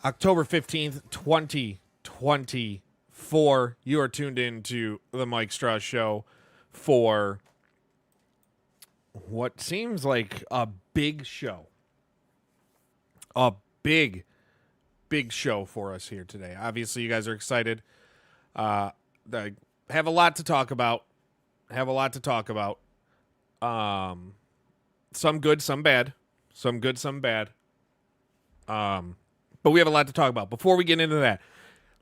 October 15th, 2024. You are tuned in to the Mike Straw Show for what seems like a big show. A big show for us here today. Obviously, you guys are excited. I have a lot to talk about. Some good, some bad. But we have a lot to talk about. Before we get into that,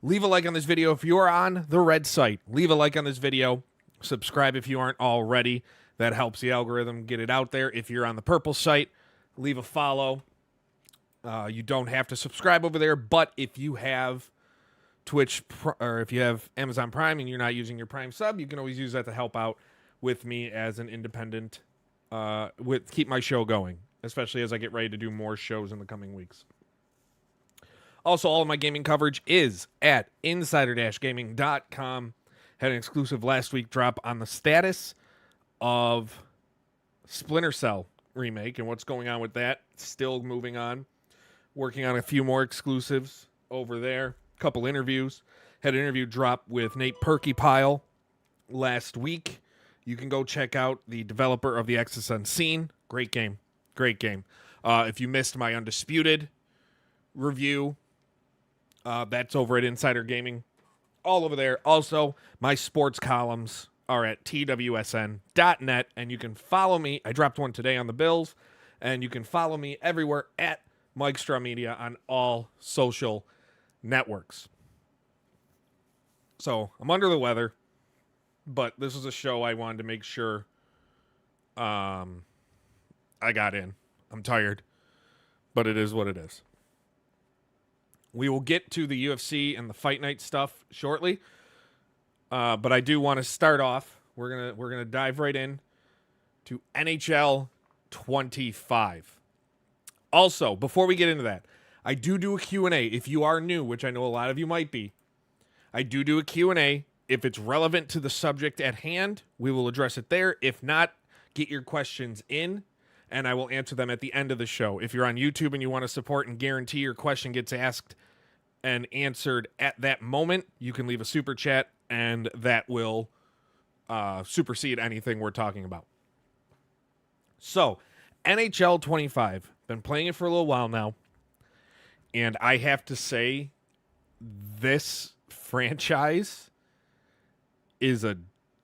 leave a like on this video if you are on the red site. Leave a like on this video. Subscribe if you aren't already. That helps the algorithm get it out there. If you're on the purple site, leave a follow. You don't have to subscribe over there, but if you have Twitch or if you have Amazon Prime and you're not using your Prime sub, you can always use that to help out with me as an independent, keep my show going, especially as I get ready to do more shows in the coming weeks. Also, all of my gaming coverage is at insider-gaming.com. Had an exclusive last week drop on the status of Splinter Cell remake and what's going on with that. Still moving on. Working on a few more exclusives over there. Couple interviews. Had an interview drop with Nate Perkypile last week. You can go check out the developer of the Axis Unseen. Great game. If you missed my Undisputed review, that's over at Insider Gaming. All over there. Also, my sports columns are at twsn.net, and you can follow me. I dropped one today on the Bills, and you can follow me everywhere at Mike Straw Media on all social networks. So, I'm under the weather, but this is a show I wanted to make sure I got in. I'm tired, but it is what it is. We will get to the UFC and the Fight Night stuff shortly, but I do want to start off. We're gonna dive right in to NHL 25. Also, before we get into that, I do a Q&A. If you are new, which I know a lot of you might be, I do a Q&A. If it's relevant to the subject at hand, we will address it there. If not, get your questions in, and I will answer them at the end of the show. If you're on YouTube and you want to support and guarantee your question gets asked and answered at that moment, you can leave a super chat, and that will supersede anything we're talking about. So, NHL 25. Been playing it for a little while now, and I have to say, this franchise is a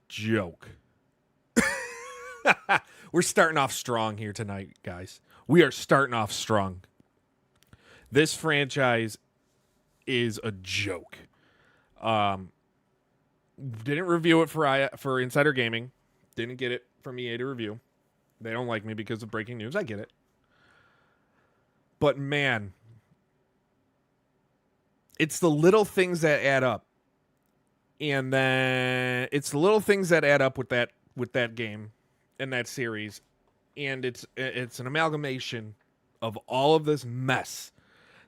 joke. We're starting off strong here tonight, guys. We are starting off strong. This franchise is a joke. Didn't review it for Insider Gaming. Didn't get it from EA to review. They don't like me because of breaking news. I get it. But man, it's the little things that add up. And then it's the little things that add up with that game and that series. And it's an amalgamation of all of this mess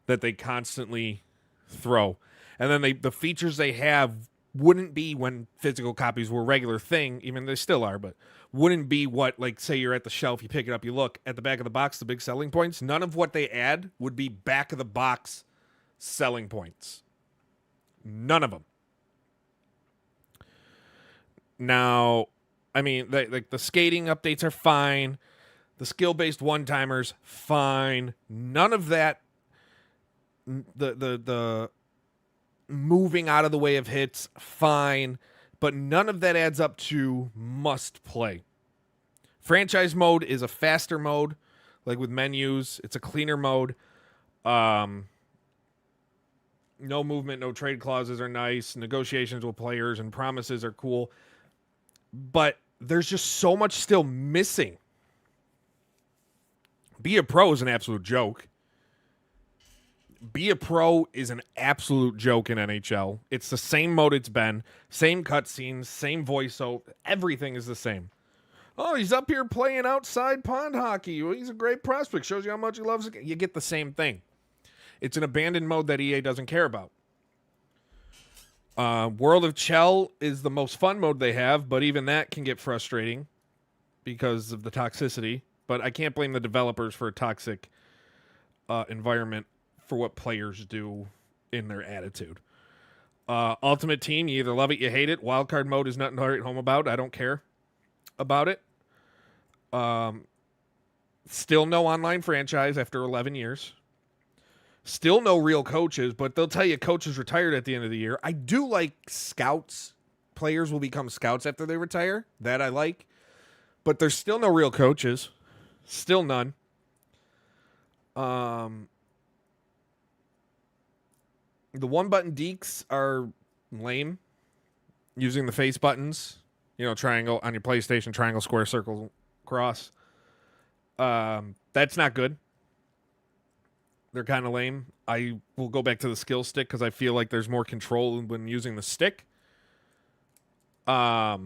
that they constantly throw. And then the features they have wouldn't be when physical copies were a regular thing, even they still are, but wouldn't be what, like, say you're at the shelf, you pick it up, you look at the back of the box, the big selling points. None of what they add would be back of the box selling points. None of them. Now, I mean, like the skating updates are fine. The skill-based one-timers, fine. None of that, the moving out of the way of hits, fine. But none of that adds up to must play. Franchise mode is a faster mode, like with menus. It's a cleaner mode. No movement, no trade clauses are nice. Negotiations with players and promises are cool. But there's just so much still missing. Be a Pro is an absolute joke. Be a Pro is an absolute joke in NHL. It's the same mode it's been. Same cutscenes, same voiceover. Everything is the same. Oh, he's up here playing outside pond hockey. Well, he's a great prospect. Shows you how much he loves it. You get the same thing. It's an abandoned mode that EA doesn't care about. World of Chell is the most fun mode they have, but even that can get frustrating because of the toxicity. But I can't blame the developers for a toxic environment for what players do in their attitude. Ultimate Team, you either love it, you hate it. Wildcard mode is nothing to write home about. I don't care about it. Still no online franchise after 11 years. Still no real coaches, but they'll tell you coaches retired at the end of the year. I do like scouts. Players will become scouts after they retire. That I like. But there's still no real coaches. Still none. The one-button deeks are lame. Using the face buttons. Triangle on your PlayStation, triangle, square, circle, cross. That's not good. They're kind of lame. I will go back to the skill stick because I feel like there's more control when using the stick. I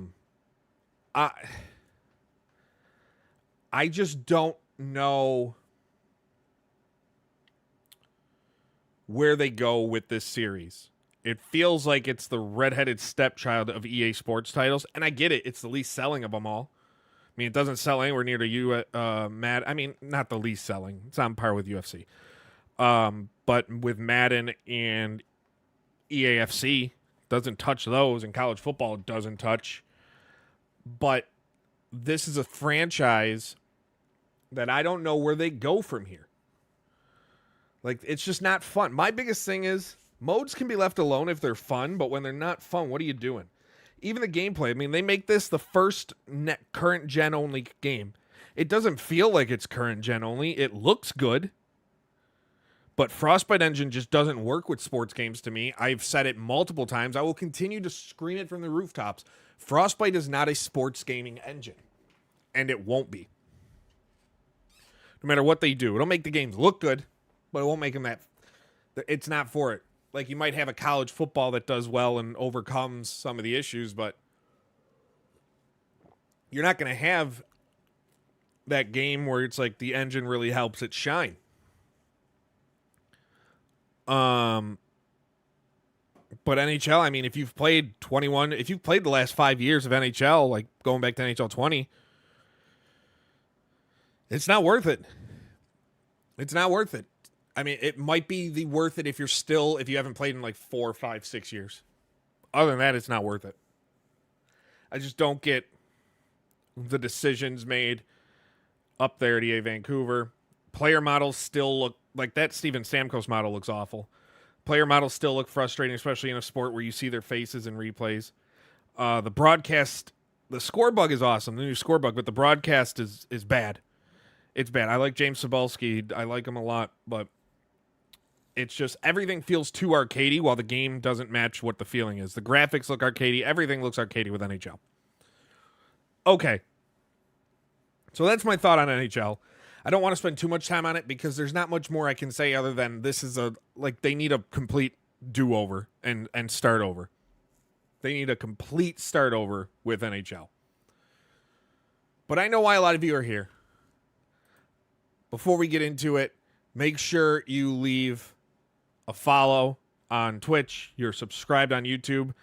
just don't know where they go with this series. It feels like it's the redheaded stepchild of EA Sports titles, and I get it. It's the least selling of them all. I mean, it doesn't sell anywhere near to Madden. I mean, not the least selling. It's on par with UFC. But with Madden and EAFC, doesn't touch those, and college football doesn't touch. But this is a franchise that I don't know where they go from here. Like, it's just not fun. My biggest thing is modes can be left alone if they're fun, but when they're not fun, what are you doing? Even the gameplay, I mean, they make this the first current gen only game. It doesn't feel like it's current gen only. It looks good. But Frostbite engine just doesn't work with sports games to me. I've said it multiple times. I will continue to scream it from the rooftops. Frostbite is not a sports gaming engine. And it won't be. No matter what they do. It'll make the games look good, but it won't make them that. It's not for it. Like, you might have a college football that does well and overcomes some of the issues, but you're not going to have that game where it's like the engine really helps it shine. But NHL, I mean, if you've played the last 5 years of NHL, like going back to NHL 20, it's not worth it. It's not worth it. I mean, it might be worth it if you haven't played in like 4, 5, 6 years. Other than that, it's not worth it. I just don't get the decisions made up there at EA Vancouver. Player models still look like that Steven Stamkos model looks awful. Player models still look frustrating, especially in a sport where you see their faces in replays. The broadcast, the score bug is awesome, the new score bug, but the broadcast is bad. It's bad. I like James Cebulski. I like him a lot, but it's just everything feels too arcadey while the game doesn't match what the feeling is. The graphics look arcadey. Everything looks arcadey with NHL. Okay. So that's my thought on NHL. I don't want to spend too much time on it because there's not much more I can say other than this is they need a complete do-over and start over. They need a complete start over with NHL. But I know why a lot of you are here. Before we get into it, make sure you leave a follow on Twitch. You're subscribed on YouTube.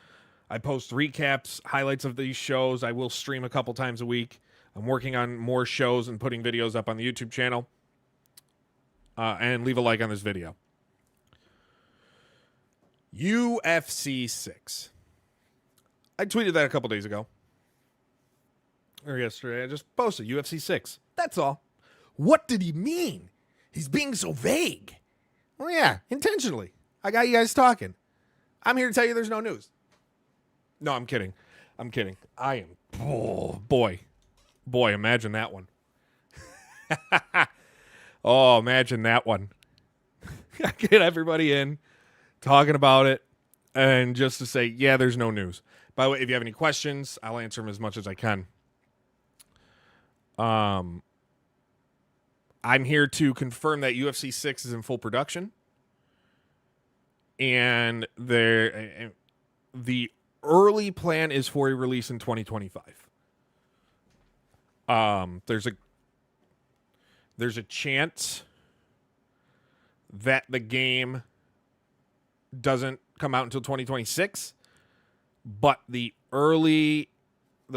I post recaps, highlights of these shows. I will stream a couple times a week. I'm working on more shows and putting videos up on the YouTube channel. And leave a like on this video. UFC 6. I tweeted that a couple days ago. Or yesterday. I just posted UFC 6. That's all. What did he mean? He's being so vague. Well, yeah, intentionally. I got you guys talking. I'm here to tell you there's no news. No, I'm kidding. I am... Oh, boy, imagine that one. Oh, imagine that one. Get everybody in, talking about it, and just to say, yeah, there's no news. By the way, if you have any questions, I'll answer them as much as I can. I'm here to confirm that UFC 6 is in full production. And the early plan is for a release in 2025. There's a chance that the game doesn't come out until 2026, but the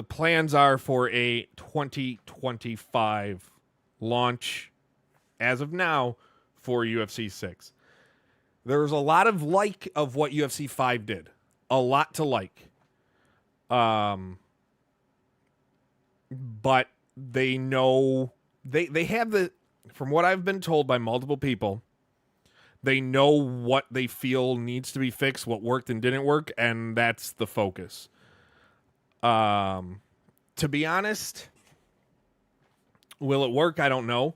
plans are for a 2025 launch as of now for UFC 6. There was a lot of of what UFC 5 did. A lot to like. But they know they have from what I've been told by multiple people, they know what they feel needs to be fixed, what worked and didn't work, and that's the focus. To be honest, will it work? I don't know.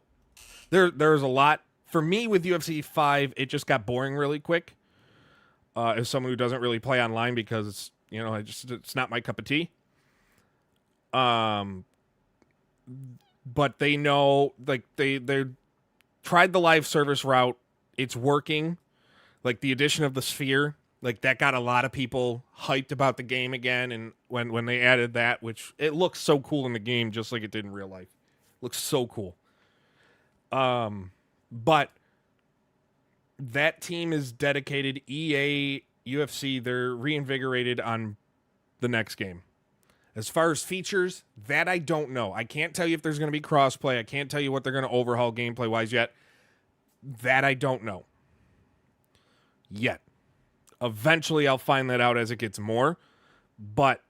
There's a lot. For me with UFC 5, it just got boring really quick. As someone who doesn't really play online because it's not my cup of tea. But they know, like, they tried the live service route. It's working. Like, the addition of the Sphere, like, that got a lot of people hyped about the game again. And when they added that, which it looks so cool in the game, just like it did in real life. Looks so cool. But that team is dedicated. EA UFC, they're reinvigorated on the next game. As far as features, that I don't know. I can't tell you if there's going to be crossplay. I can't tell you what they're going to overhaul gameplay-wise yet. That I don't know. Yet. Eventually, I'll find that out as it gets more. But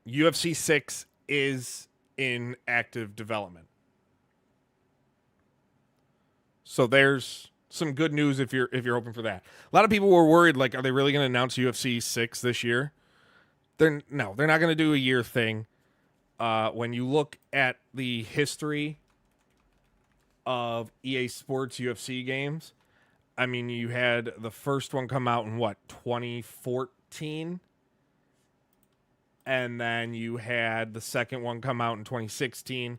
UFC 6 is in active development. So there's some good news if you're hoping for that. A lot of people were worried, like, are they really going to announce UFC 6 this year? They're not going to do a year thing. When you look at the history of EA Sports UFC games, I mean, you had the first one come out in 2014? And then you had the second one come out in 2016,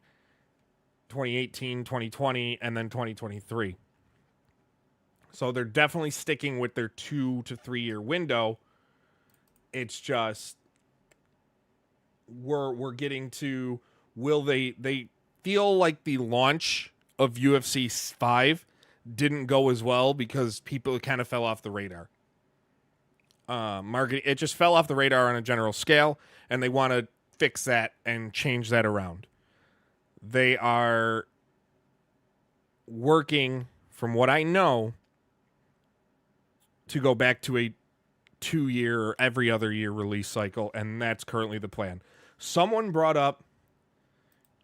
2018, 2020, and then 2023. So they're definitely sticking with their 2 to 3 year window. It's just we're getting to, will they feel like the launch of UFC 5 didn't go as well because people kind of fell off the radar. Marketing, it just fell off the radar on a general scale, and they want to fix that and change that around. They are working, from what I know, to go back to a 2-year or every other year release cycle, and that's currently the plan. Someone brought up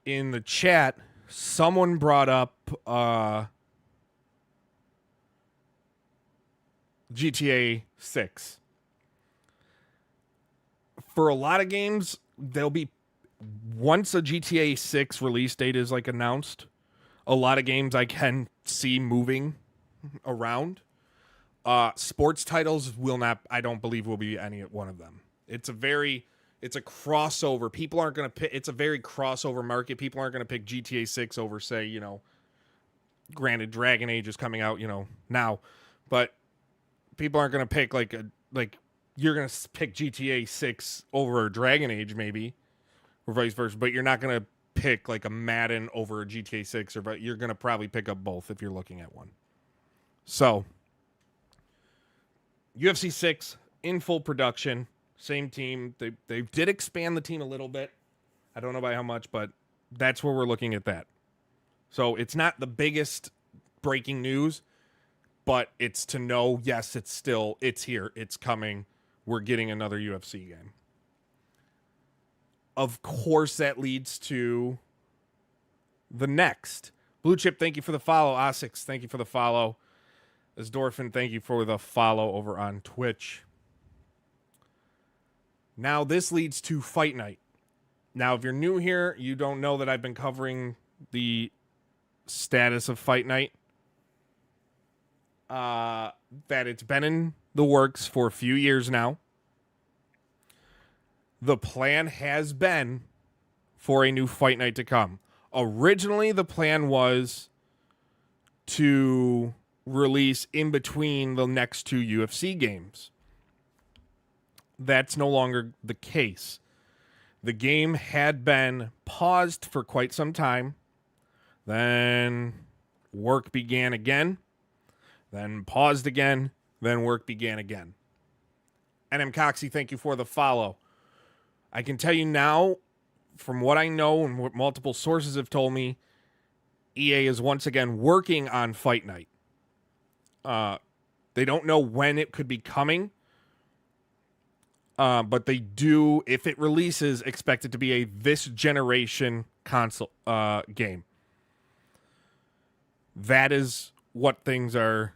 in the chat, GTA 6. For a lot of games, they'll be, once a GTA 6 release date is like announced, a lot of games I can see moving around. Sports titles will not, I don't believe will be any one of them. It's a crossover. People aren't going to pick, it's a very crossover market. People aren't going to pick GTA 6 over, say, granted Dragon Age is coming out, now, but people aren't going to pick you're going to pick GTA 6 over Dragon Age maybe, or vice versa, but you're not going to pick like a Madden over a GTA 6, but you're going to probably pick up both if you're looking at one. So, UFC 6 in full production, same team. They did expand the team a little bit. I don't know by how much, but that's where we're looking at that. So it's not the biggest breaking news, but it's to know, yes, it's here, it's coming. We're getting another UFC game. Of course, that leads to the next. Blue Chip, thank you for the follow. Osix, thank you for the follow. Asdorfin, thank you for the follow over on Twitch. Now, this leads to Fight Night. Now, if you're new here, you don't know that I've been covering the status of Fight Night. That it's been in the works for a few years now. The plan has been for a new Fight Night to come. Originally, the plan was to release in between the next 2 UFC games. That's no longer the case. The game had been paused for quite some time. Then work began again. Then paused again. Then work began again. NM Coxie, thank you for the follow. I can tell you now, from what I know and what multiple sources have told me, EA is once again working on Fight Night. They don't know when it could be coming. But they do, if it releases, expect it to be a this generation console game. That is what things are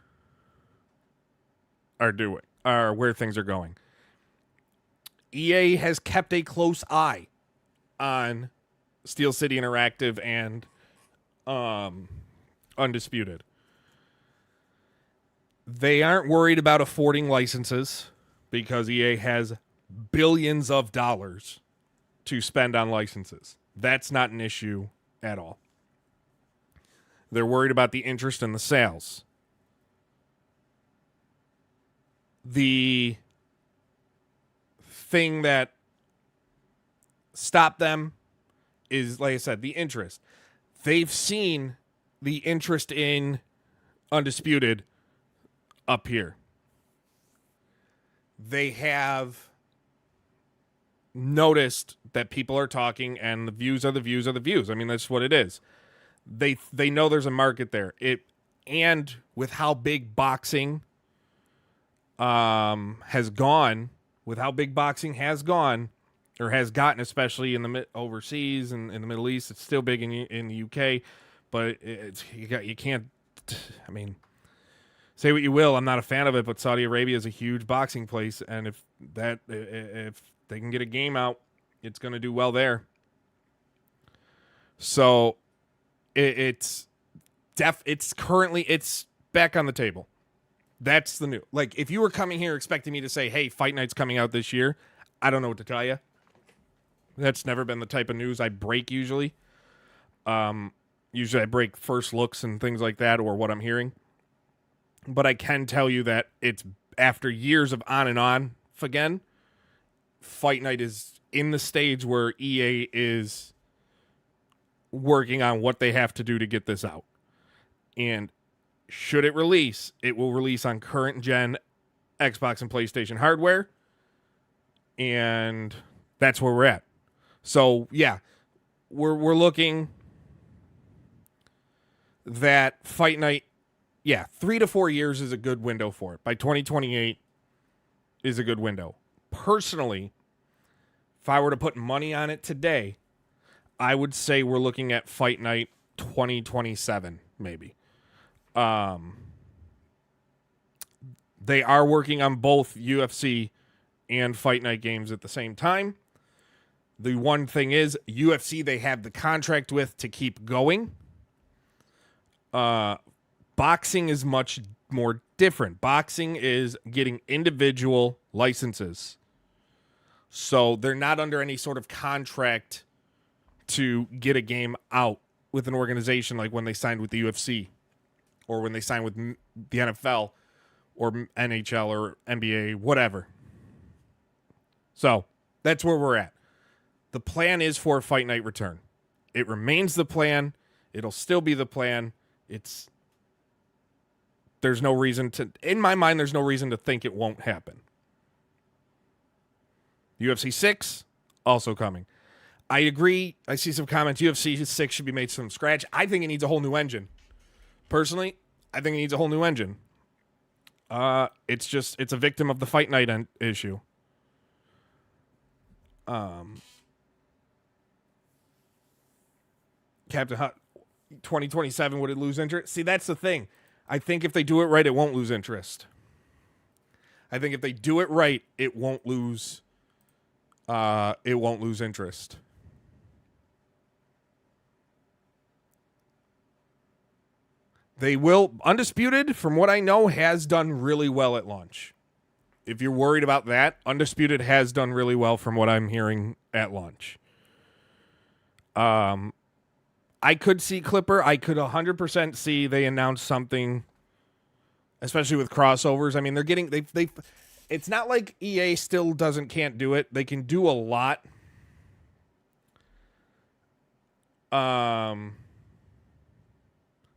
doing, or where things are going. EA has kept a close eye on Steel City Interactive and Undisputed. They aren't worried about affording licenses because EA has billions of dollars to spend on licenses. That's not an issue at all. They're worried about the interest in the sales. The thing that stopped them is, like I said, the interest. They've seen the interest in Undisputed up here. They have noticed that people are talking, and the views are the views are the views. I mean, that's what it is. They know there's a market there. And with how big boxing has gone, or has gotten, especially in the overseas and in the Middle East, it's still big in the UK, but you can't. I mean, say what you will, I'm not a fan of it, but Saudi Arabia is a huge boxing place, and if they can get a game out, it's going to do well there. So it's back on the table. That's the new. Like, if you were coming here expecting me to say, hey, Fight Night's coming out this year, I don't know what to tell you. That's never been the type of news I break usually. Usually I break first looks and things like that, or what I'm hearing. But I can tell you that it's after years of on and on again, Fight Night is in the stage where EA is working on what they have to do to get this out. And should it release, it will release on current gen Xbox and PlayStation hardware. And that's where we're at. So, yeah, we're looking that Fight Night, 3 to 4 years is a good window for it. By 2028 is a good window. Personally, if I were to put money on it today, I would say we're looking at Fight Night 2027, maybe. They are working on both UFC and Fight Night games at the same time. The one thing is, UFC they have the contract with to keep going. Boxing is much more different. Boxing is getting individual licenses. So they're not under any sort of contract to get a game out with an organization like when they signed with the UFC or when they signed with the NFL or NHL or NBA, whatever. So that's where we're at. The plan is for a Fight Night return. It remains the plan. It'll still be the plan. There's no reason to, in my mind, there's no reason to think it won't happen. UFC 6, also coming. I agree. I see some comments. UFC 6 should be made from scratch. I think it needs a whole new engine. Personally, I think it needs a whole new engine. It's a victim of the Fight Night issue. Captain Hut, 2027, would it lose interest? See, that's the thing. I think if they do it right, it won't lose interest. I think if they do it right, it won't lose interest. They will. Undisputed, from what I know, has done really well at launch. If you're worried about that, Undisputed has done really well from what I'm hearing at launch. I could see Clipper. I could 100% see they announce something, especially with crossovers. I mean, they're getting they. It's not like EA still can't do it. They can do a lot.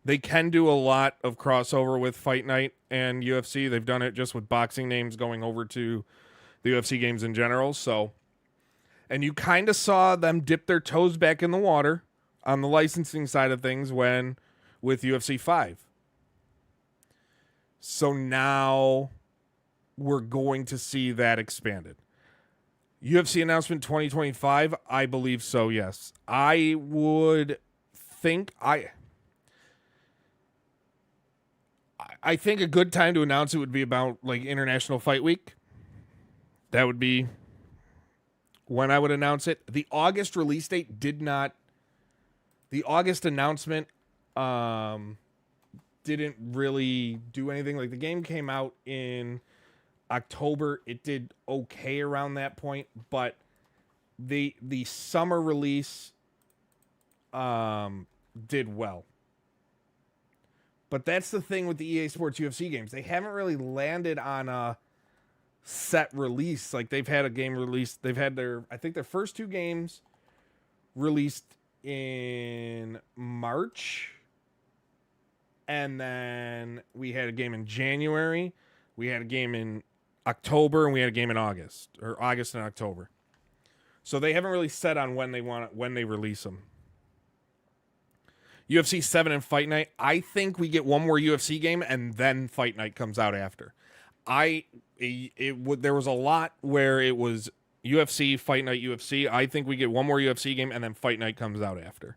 They can do a lot of crossover with Fight Night and UFC. They've done it just with boxing names going over to the UFC games in general. So, and you kind of saw them dip their toes back in the water on the licensing side of things with UFC 5. So now we're going to see that expanded. UFC announcement 2025, I believe so, yes. I would think I think a good time to announce it would be about like International Fight Week. That would be when I would announce it. The August release date the August announcement didn't really do anything. Like the game came out in October. It did okay around that point, but the summer release did well. But that's the thing with the EA Sports UFC games. They haven't really landed on a set release. Like they've had a game released. They've had their first two games released in March. And then we had a game in January. We had a game in October, and we had a game in August and October. So they haven't really set on when they release them. UFC 7 and Fight Night. I think we get one more UFC game, and then Fight Night comes out after. There was a lot where it was UFC, Fight Night, UFC. I think we get one more UFC game, and then Fight Night comes out after.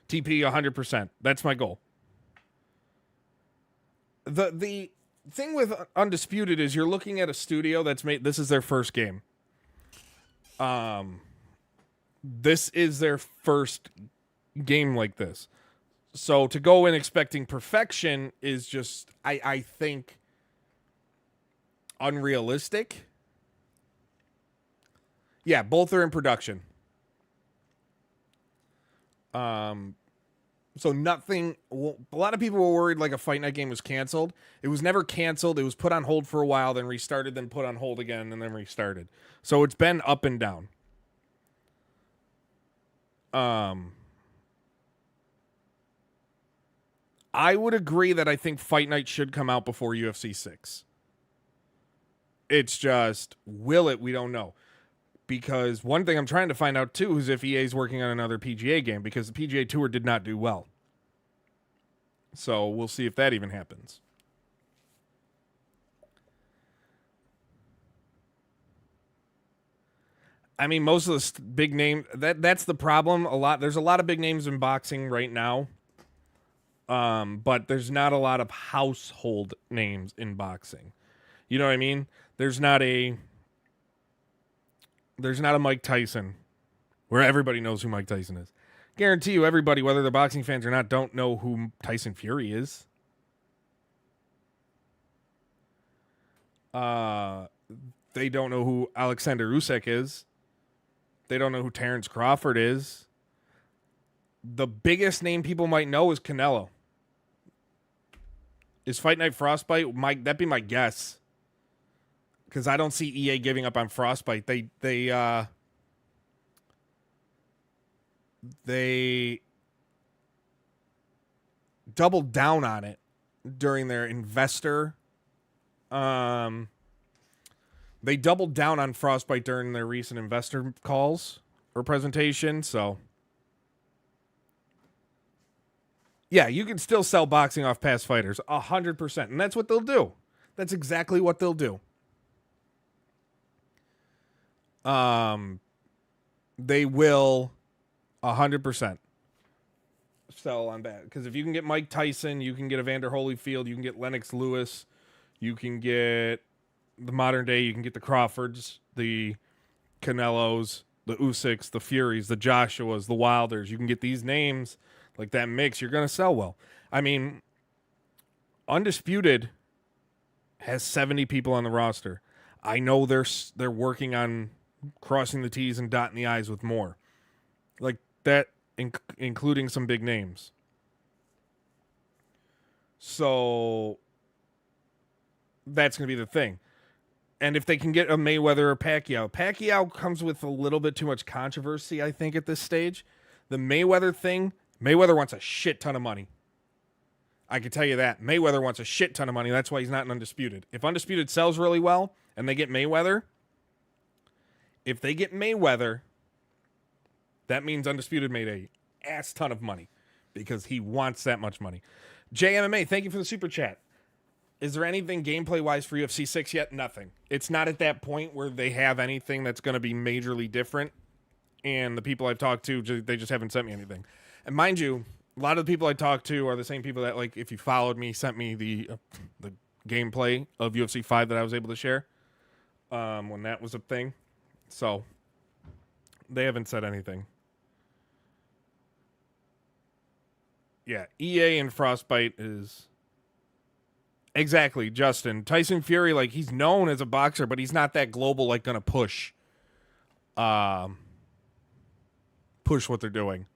TP 100%. That's my goal. The thing with Undisputed is you're looking at a studio that's made. This is their first game. This is their first game like this. So to go in expecting perfection is just, I think, unrealistic. Yeah, both are in production. So nothing. Well, a lot of people were worried like a Fight Night game was canceled. It was never canceled. It was put on hold for a while, then restarted, then put on hold again, and then restarted. So it's been up and down. I would agree that I think Fight Night should come out before UFC 6. It's just, will it? We don't know. Because one thing I'm trying to find out, too, is if EA is working on another PGA game, because the PGA Tour did not do well. So we'll see if that even happens. I mean, most of the big names, that's the problem. There's a lot of big names in boxing right now. But there's not a lot of household names in boxing. You know what I mean? There's not a Mike Tyson where everybody knows who Mike Tyson is. Guarantee you everybody, whether they're boxing fans or not, don't know who Tyson Fury is. They don't know who Alexander Usyk is. They don't know who Terrence Crawford is. The biggest name people might know is Canelo. Is Fight Night Frostbite? That'd be my guess. Because I don't see EA giving up on Frostbite. They doubled down on it during their investor. They doubled down on Frostbite during their recent investor calls or presentation. So, yeah, you can still sell boxing off past fighters 100%, and that's what they'll do. That's exactly what they'll do. They will 100% sell on that. Because if you can get Mike Tyson, you can get Evander Holyfield, you can get Lennox Lewis, you can get the modern day, you can get the Crawfords, the Canelos, the Usyks, the Furies, the Joshuas, the Wilders. You can get these names, like that mix, you're going to sell well. I mean, Undisputed has 70 people on the roster. I know they're working on crossing the T's and dotting the I's with more. Like that, including some big names. So that's going to be the thing. And if they can get a Mayweather or Pacquiao comes with a little bit too much controversy, I think, at this stage. The Mayweather thing, Mayweather wants a shit ton of money. I can tell you that. Mayweather wants a shit ton of money. That's why he's not in Undisputed. If Undisputed sells really well and they get Mayweather, that means Undisputed made a ass ton of money because he wants that much money. JMMA, thank you for the super chat. Is there anything gameplay-wise for UFC 6 yet? Nothing. It's not at that point where they have anything that's going to be majorly different. And the people I've talked to, they just haven't sent me anything. And mind you, a lot of the people I talked to are the same people that, like, if you followed me, sent me the gameplay of UFC 5 that I was able to share when that was a thing. So they haven't said anything. Yeah, EA and Frostbite is... Exactly, Justin. Tyson Fury, like, he's known as a boxer, but he's not that global, like, gonna push what they're doing.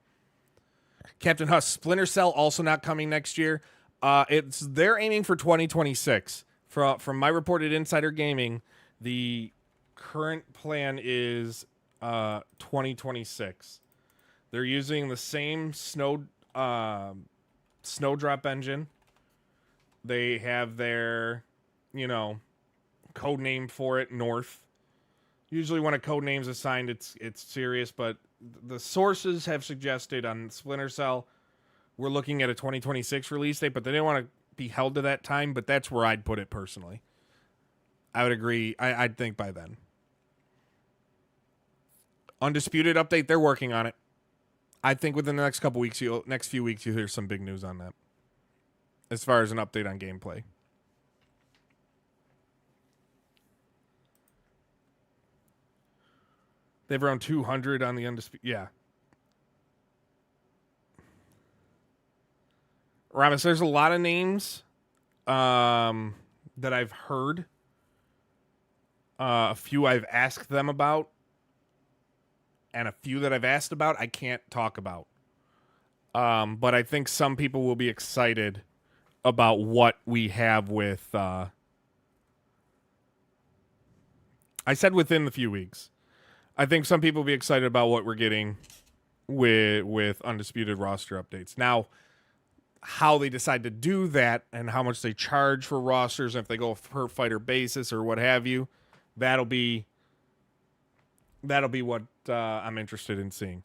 Captain Huss, Splinter Cell also not coming next year. They're aiming for 2026. From my reported Insider Gaming, the current plan is 2026. They're using the same Snowdrop engine. They have their, code name for it, North. Usually when a code name's assigned, it's serious, but the sources have suggested on Splinter Cell, we're looking at a 2026 release date, but they didn't want to be held to that time, but that's where I'd put it personally. I would agree. I'd think by then. Undisputed update, they're working on it. I think within the next few weeks, you'll hear some big news on that. As far as an update on gameplay. They have around 200 on the Undisputed. Yeah. Ramis, there's a lot of names that I've heard. A few I've asked them about. And a few that I've asked about, I can't talk about. But I think some people will be excited about what we have with... I said within a few weeks. I think some people will be excited about what we're getting with Undisputed roster updates. Now, how they decide to do that and how much they charge for rosters, and if they go per fighter basis or what have you, that'll be what I'm interested in seeing.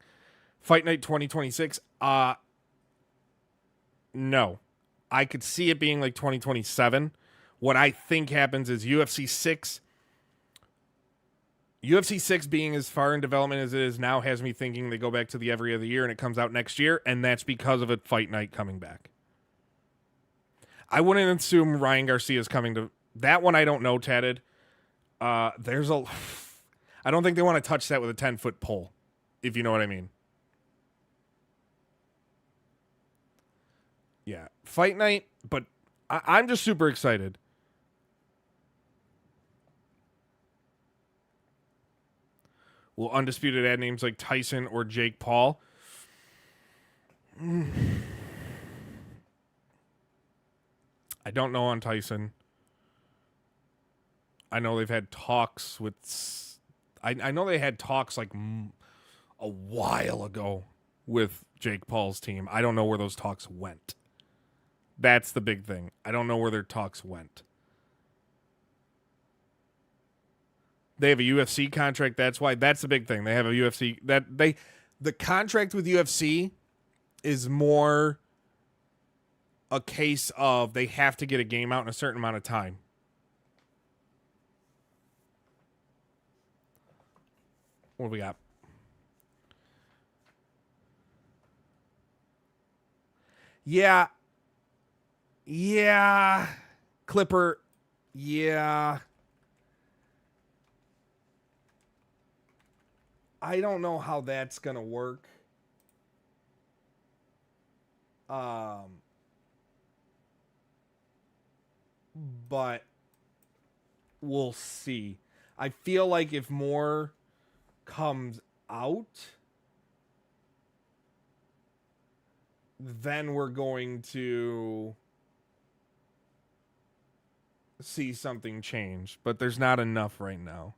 Fight Night 2026? No. I could see it being like 2027. What I think happens is UFC 6 being as far in development as it is now has me thinking they go back to the every other year and it comes out next year, and that's because of a Fight Night coming back. I wouldn't assume Ryan Garcia's coming to... That one I don't know, Tatted. I don't think they want to touch that with a 10-foot pole, if you know what I mean. Yeah, Fight Night, but I'm just super excited. Will Undisputed add names like Tyson or Jake Paul? I don't know on Tyson. I know they've had talks with... I know they had talks like a while ago with Jake Paul's team. I don't know where those talks went. That's the big thing. I don't know where their talks went. They have a UFC contract. That's why. That's the big thing. They have a UFC. The contract with UFC is more a case of they have to get a game out in a certain amount of time. What do we got? Yeah. Clipper. Yeah. I don't know how that's going to work. But we'll see. I feel like if more comes out, then we're going to see something change. But there's not enough right now.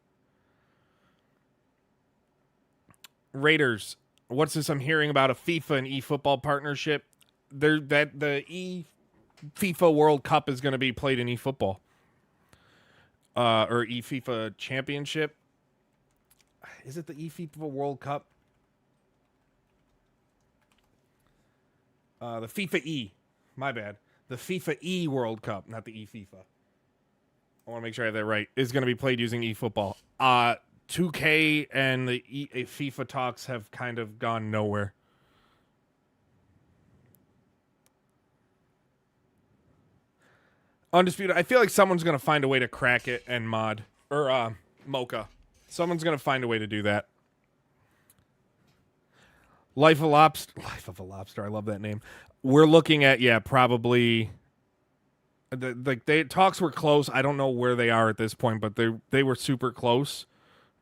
Raiders, what's this I'm hearing about a FIFA and eFootball partnership? The FIFA World Cup is going to be played in eFootball. Or eFIFA Championship. Is it the eFIFA World Cup? The FIFA E. My bad. the FIFA E World Cup, not the E FIFA. I want to make sure I have that right. Is going to be played using eFootball. 2K and the FIFA talks have kind of gone nowhere. Undisputed. I feel like someone's going to find a way to crack it and mod. Or Mocha. Someone's going to find a way to do that. Life of a Lobster. I love that name. We're looking at, probably... The talks were close. I don't know where they are at this point, but they were super close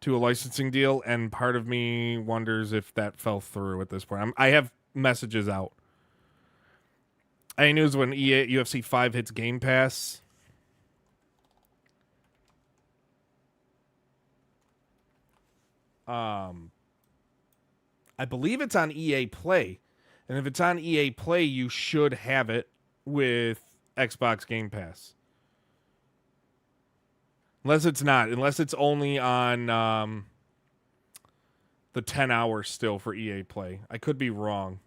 to a licensing deal, and part of me wonders if that fell through at this point. I have messages out. Any news when EA UFC 5 hits Game Pass? I believe it's on EA Play, and if it's on EA Play, you should have it with Xbox Game Pass. Unless it's not. Unless it's only on the 10 hours still for EA Play. I could be wrong.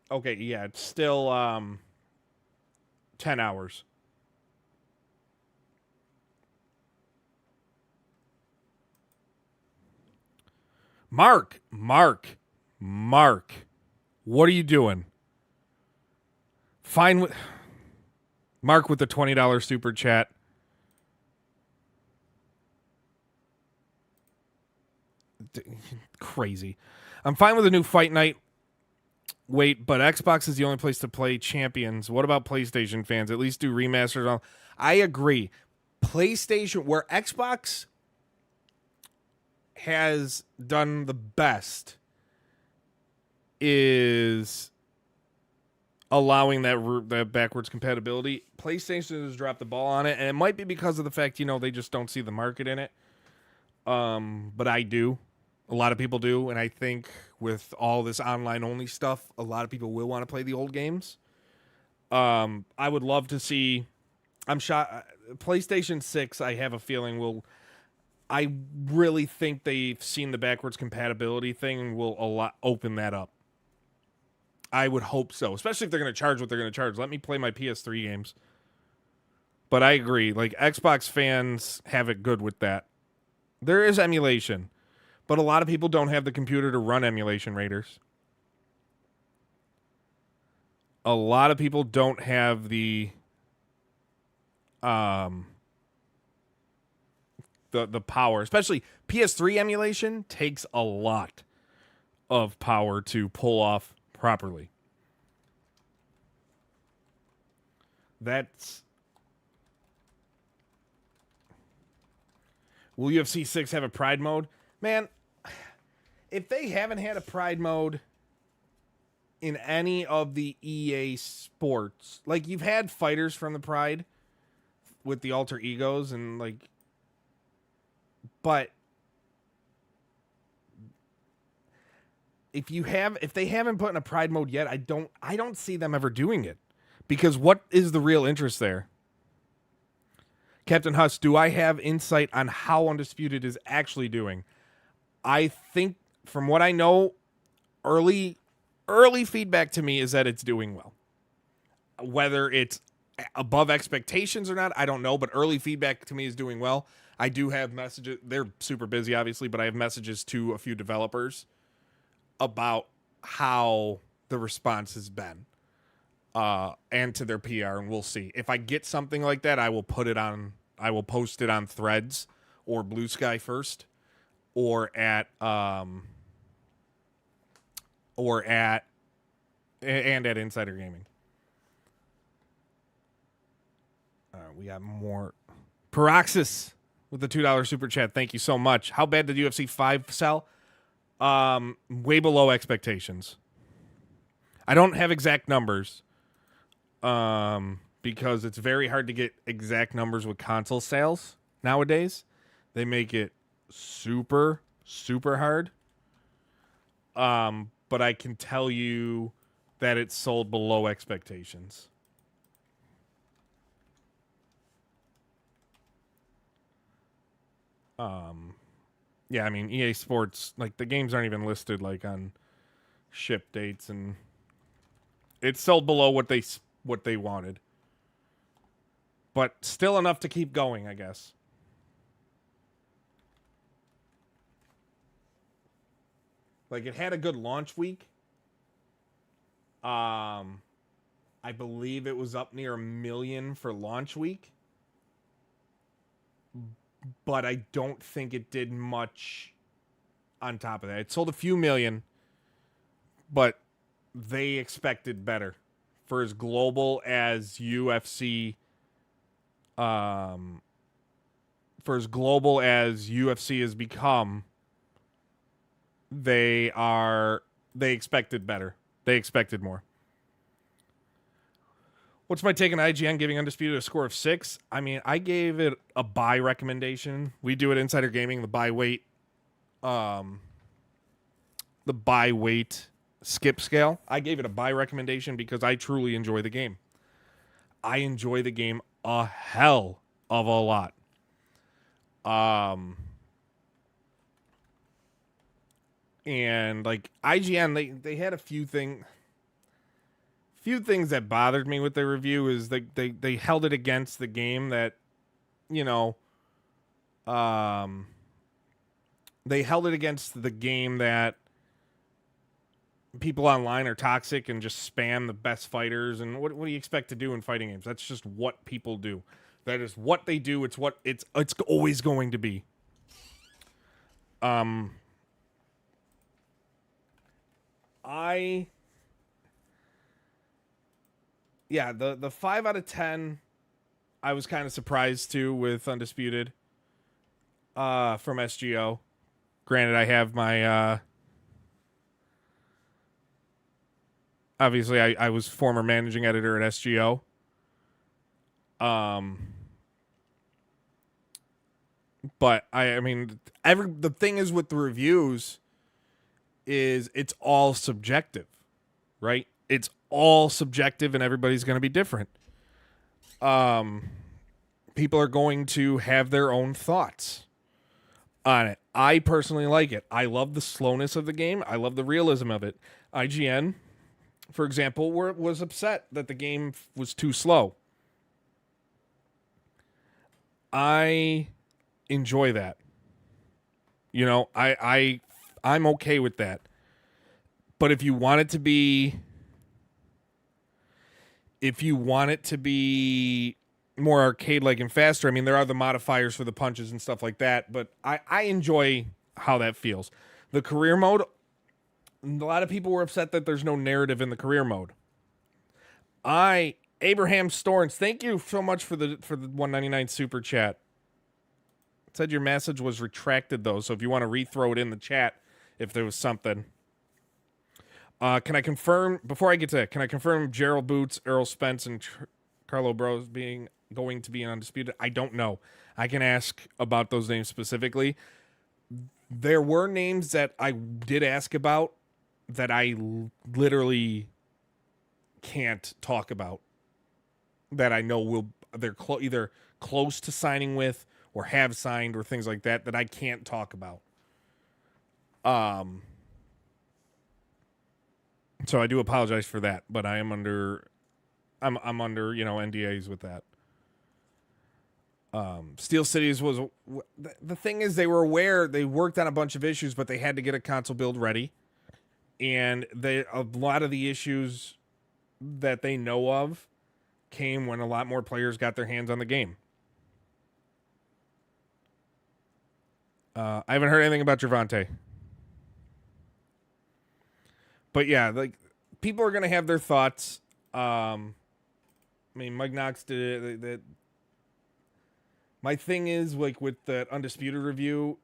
Okay, yeah, it's still 10 hours. Mark, what are you doing? Fine with Mark with the $20 super chat. Crazy. I'm fine with a new fight night. Wait, but Xbox is the only place to play Champions. What about PlayStation fans? At least do remasters. I agree. PlayStation, where Xbox has done the best, is allowing that backwards compatibility. PlayStation has dropped the ball on it, and it might be because of the fact, they just don't see the market in it. But I do. A lot of people do, and I think with all this online-only stuff, a lot of people will want to play the old games. I would love to see... PlayStation 6, I have a feeling, will... I really think they've seen the backwards compatibility thing and will open that up. I would hope so, especially if they're going to charge what they're going to charge. Let me play my PS3 games. But I agree. Like, Xbox fans have it good with that. There is emulation, but a lot of people don't have the computer to run emulation, Raiders. A lot of people don't have the power, especially PS3 emulation takes a lot of power to pull off properly. Will UFC 6 have a Pride mode? Man, if they haven't had a Pride mode in any of the EA Sports, like you've had fighters from the Pride with the alter egos and but if they haven't put in a Pride mode yet, I don't see them ever doing it, because what is the real interest there? Captain Huss, do I have insight on how Undisputed is actually doing? I think, from what I know, early feedback to me is that it's doing well. Whether it's above expectations or not, I don't know, but early feedback to me is doing well. I do have messages. They're super busy, obviously, but I have messages to a few developers about how the response has been, and to their PR, and we'll see. If I get something like that, I will post it on Threads or Blue Sky first, or at Insider Gaming. We got more. Paroxys with the $2 super chat. Thank you so much. How bad did UFC 5 sell? Way below expectations. I don't have exact numbers, because it's very hard to get exact numbers with console sales nowadays. They make it super, super hard. But I can tell you that it sold below expectations. Yeah, I mean, EA Sports, like, the games aren't even listed, like, on ship dates, and it's sold below what they wanted. But still enough to keep going, I guess. Like, it had a good launch week. I believe it was up near 1 million for launch week. But I don't think it did much on top of that. It sold a few million, but they expected better. For as global as UFC has become, they expected better. They expected more. What's my take on IGN giving Undisputed a score of 6? I mean, I gave it a buy recommendation. We do it Insider Gaming, the buy weight skip scale. I gave it a buy recommendation because I truly enjoy the game. I enjoy the game a hell of a lot. And like IGN, they had a few things that bothered me with their review. Is they held it against the game that, you know, they held it against the game that people online are toxic and just spam the best fighters. And what do you expect to do in fighting games? That's just what people do. That is what they do. It's what it's always going to be. The 5 out of 10 I was kind of surprised too with Undisputed from SGO. Granted, I have my obviously I was former managing editor at SGO. But I mean the thing is with the reviews is it's all subjective, right? It's all subjective and everybody's going to be different. People are going to have their own thoughts on it. I personally like it. I love the slowness of the game. I love the realism of it. IGN, for example, was upset that the game was too slow. I enjoy that. You know, I'm okay with that. But if you want it to be more arcade-like and faster, I mean, there are the modifiers for the punches and stuff like that, but I enjoy how that feels. The career mode, a lot of people were upset that there's no narrative in the career mode. Abraham Storns, thank you so much for the 199 super chat. It said your message was retracted, though, so if you want to rethrow it in the chat if there was something. Can I confirm, before I get to that, can I confirm Gerald Boots, Earl Spence, and Carlo Bros going to be in Undisputed? I don't know. I can ask about those names specifically. There were names that I did ask about that I literally can't talk about, that I know they're either close to signing with or have signed or things like that I can't talk about. So I do apologize for that, but I am under, I'm under, NDAs with that. Steel Cities was, the thing is, they were aware, they worked on a bunch of issues, but they had to get a console build ready. And a lot of the issues that they know of came when a lot more players got their hands on the game. I haven't heard anything about Gervonta. But yeah, like, people are going to have their thoughts. I mean, Mike Knox did it. My thing is, like, with the Undisputed review,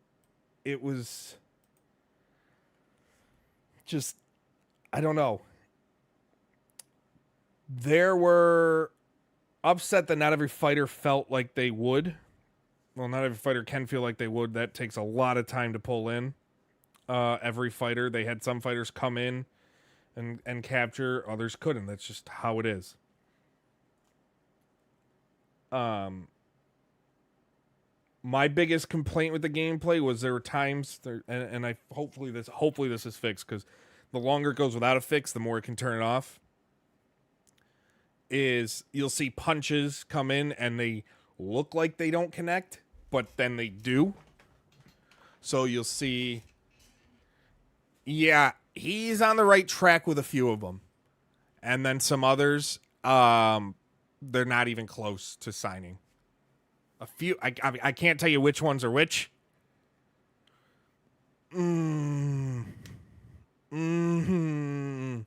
it was just, I don't know. There were upset that not every fighter felt like they would. Well, not every fighter can feel like they would. That takes a lot of time to pull in. Every fighter, they had some fighters come in and capture, others couldn't. That's just how it is. My biggest complaint with the gameplay was there were times there, and I hopefully this is fixed, because the longer it goes without a fix, the more it can turn it off. Is you'll see punches come in and they look like they don't connect, but then they do. So you'll see, yeah, he's on the right track with a few of them, and then some others, they're not even close to signing. A few, I can't tell you which ones are which. Mm. Mm-hmm.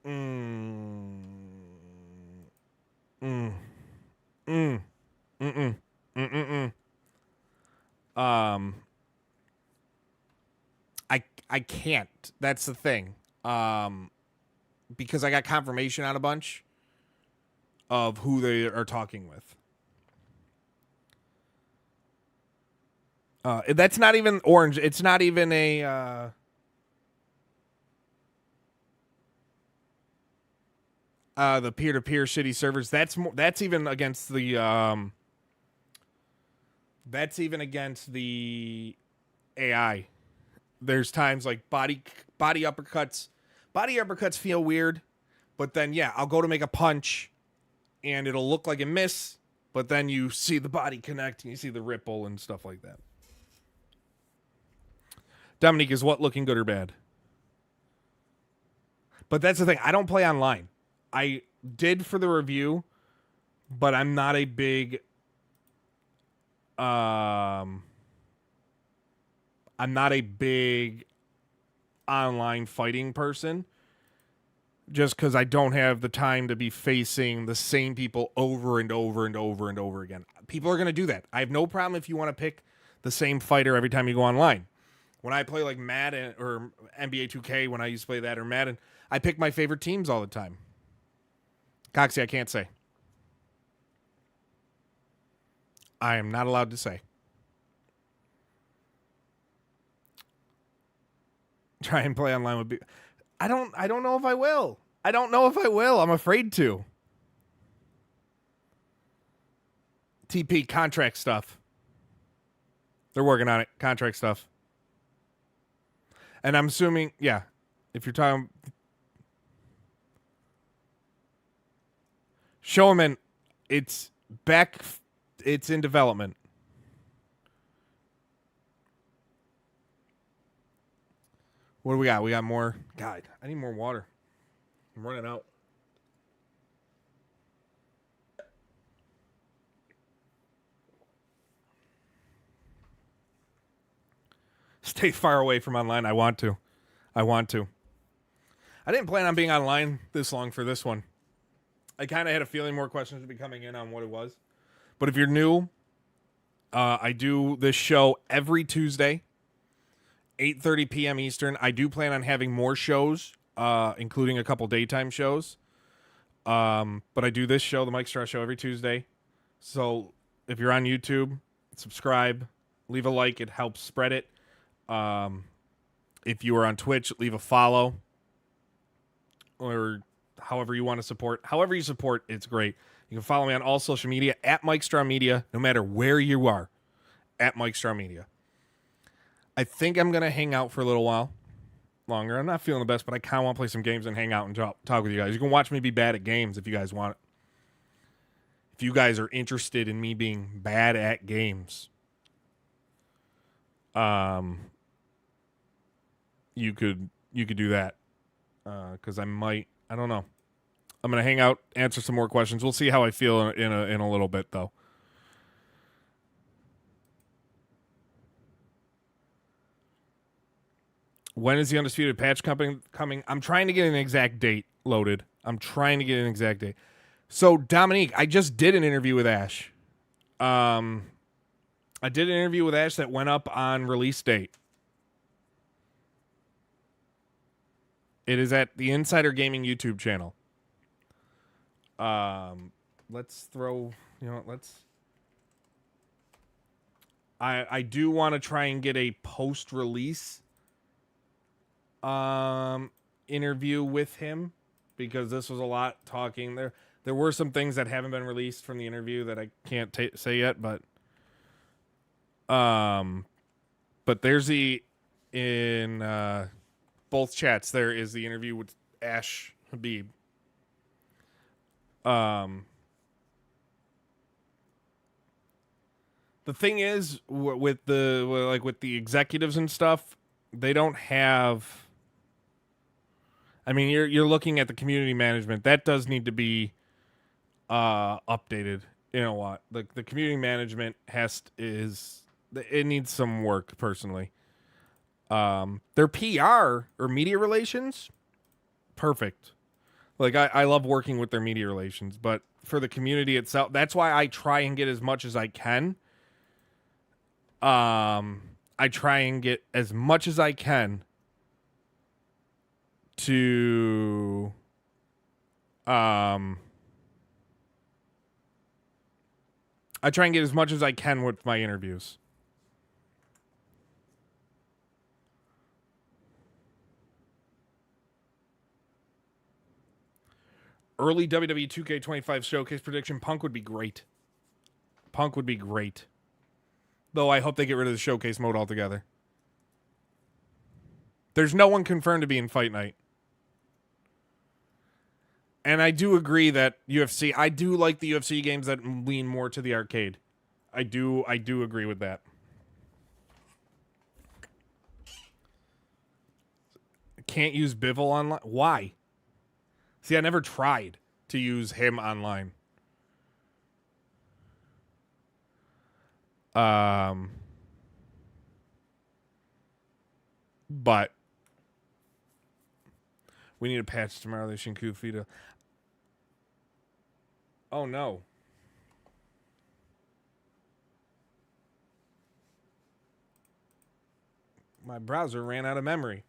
Mm. Mm. Mm. Mm-mm. Mm-mm. Um, I can't. That's the thing. Because I got confirmation on a bunch of who they are talking with. That's not even Orange. It's not even a the peer-to-peer shitty servers. That's even against the that's even against the AI. There's times like body uppercuts. Body uppercuts feel weird, but then yeah, I'll go to make a punch and it'll look like a miss, but then you see the body connect and you see the ripple and stuff like that. Dominique, is what looking good or bad? But that's the thing. I don't play online. I did for the review, but I'm not a big I'm not a big online fighting person, just because I don't have the time to be facing the same people over and over and over and over again. People are going to do that. I have no problem if you want to pick the same fighter every time you go online. When I play like Madden or NBA 2K, when I used to play that, or Madden, I pick my favorite teams all the time. Coxie, I can't say. I am not allowed to say. Try and play online would be. I don't know if I will. I don't know if I will. I'm afraid to. TP contract stuff. They're working on it. Contract stuff. And I'm assuming, yeah, if you're talking Showman, it's back, it's in development. What do we got? We got more. God, I need more water. I'm running out. Stay far away from online. I want to. I didn't plan on being online this long for this one. I kind of had a feeling more questions would be coming in on what it was. But if you're new, I do this show every Tuesday, 8:30 p.m. Eastern. I do plan on having more shows, including a couple daytime shows. But I do this show, the Mike Straw Show, every Tuesday. So if you're on YouTube, subscribe, leave a like. It helps spread it. If you are on Twitch, leave a follow. Or however you want to support. However you support, it's great. You can follow me on all social media at Mike Straw Media, no matter where you are, at Mike Straw Media. I think I'm going to hang out for a little while longer. I'm not feeling the best, but I kind of want to play some games and hang out and talk with you guys. You can watch me be bad at games if you guys want it. If you guys are interested in me being bad at games, you could do that. Because I don't know. I'm gonna hang out, answer some more questions. We'll see how I feel in a little bit, though. When is the Undisputed patch coming? I'm trying to get an exact date loaded. So, Dominique, I just did an interview with Ash. I did an interview with Ash that went up on release date. It is at the Insider Gaming YouTube channel. Let's throw, I do want to try and get a post-release interview with him, because this was a lot talking. There were some things that haven't been released from the interview that I can't say yet, but But there's in both chats, there is the interview with Ash Habib. The thing is with the executives and stuff, they don't have. I mean, you're looking at the community management that does need to be updated. You know what? The community management it needs some work personally. Their PR or media relations, perfect. Like I love working with their media relations, but for the community itself, that's why I try and get as much as I can. I try and get as much as I can to I try and get as much as I can with my interviews. Early WWE 2K25 showcase prediction, Punk would be great. Punk would be great. Though I hope they get rid of the showcase mode altogether. There's no one confirmed to be in Fight Night. And I do agree that UFC, I do like the UFC games that lean more to the arcade. I do agree with that. Can't use Bivol online? Why? See, I never tried to use him online. But we need a patch tomorrow. They Shinku Fida. Oh no. My browser ran out of memory.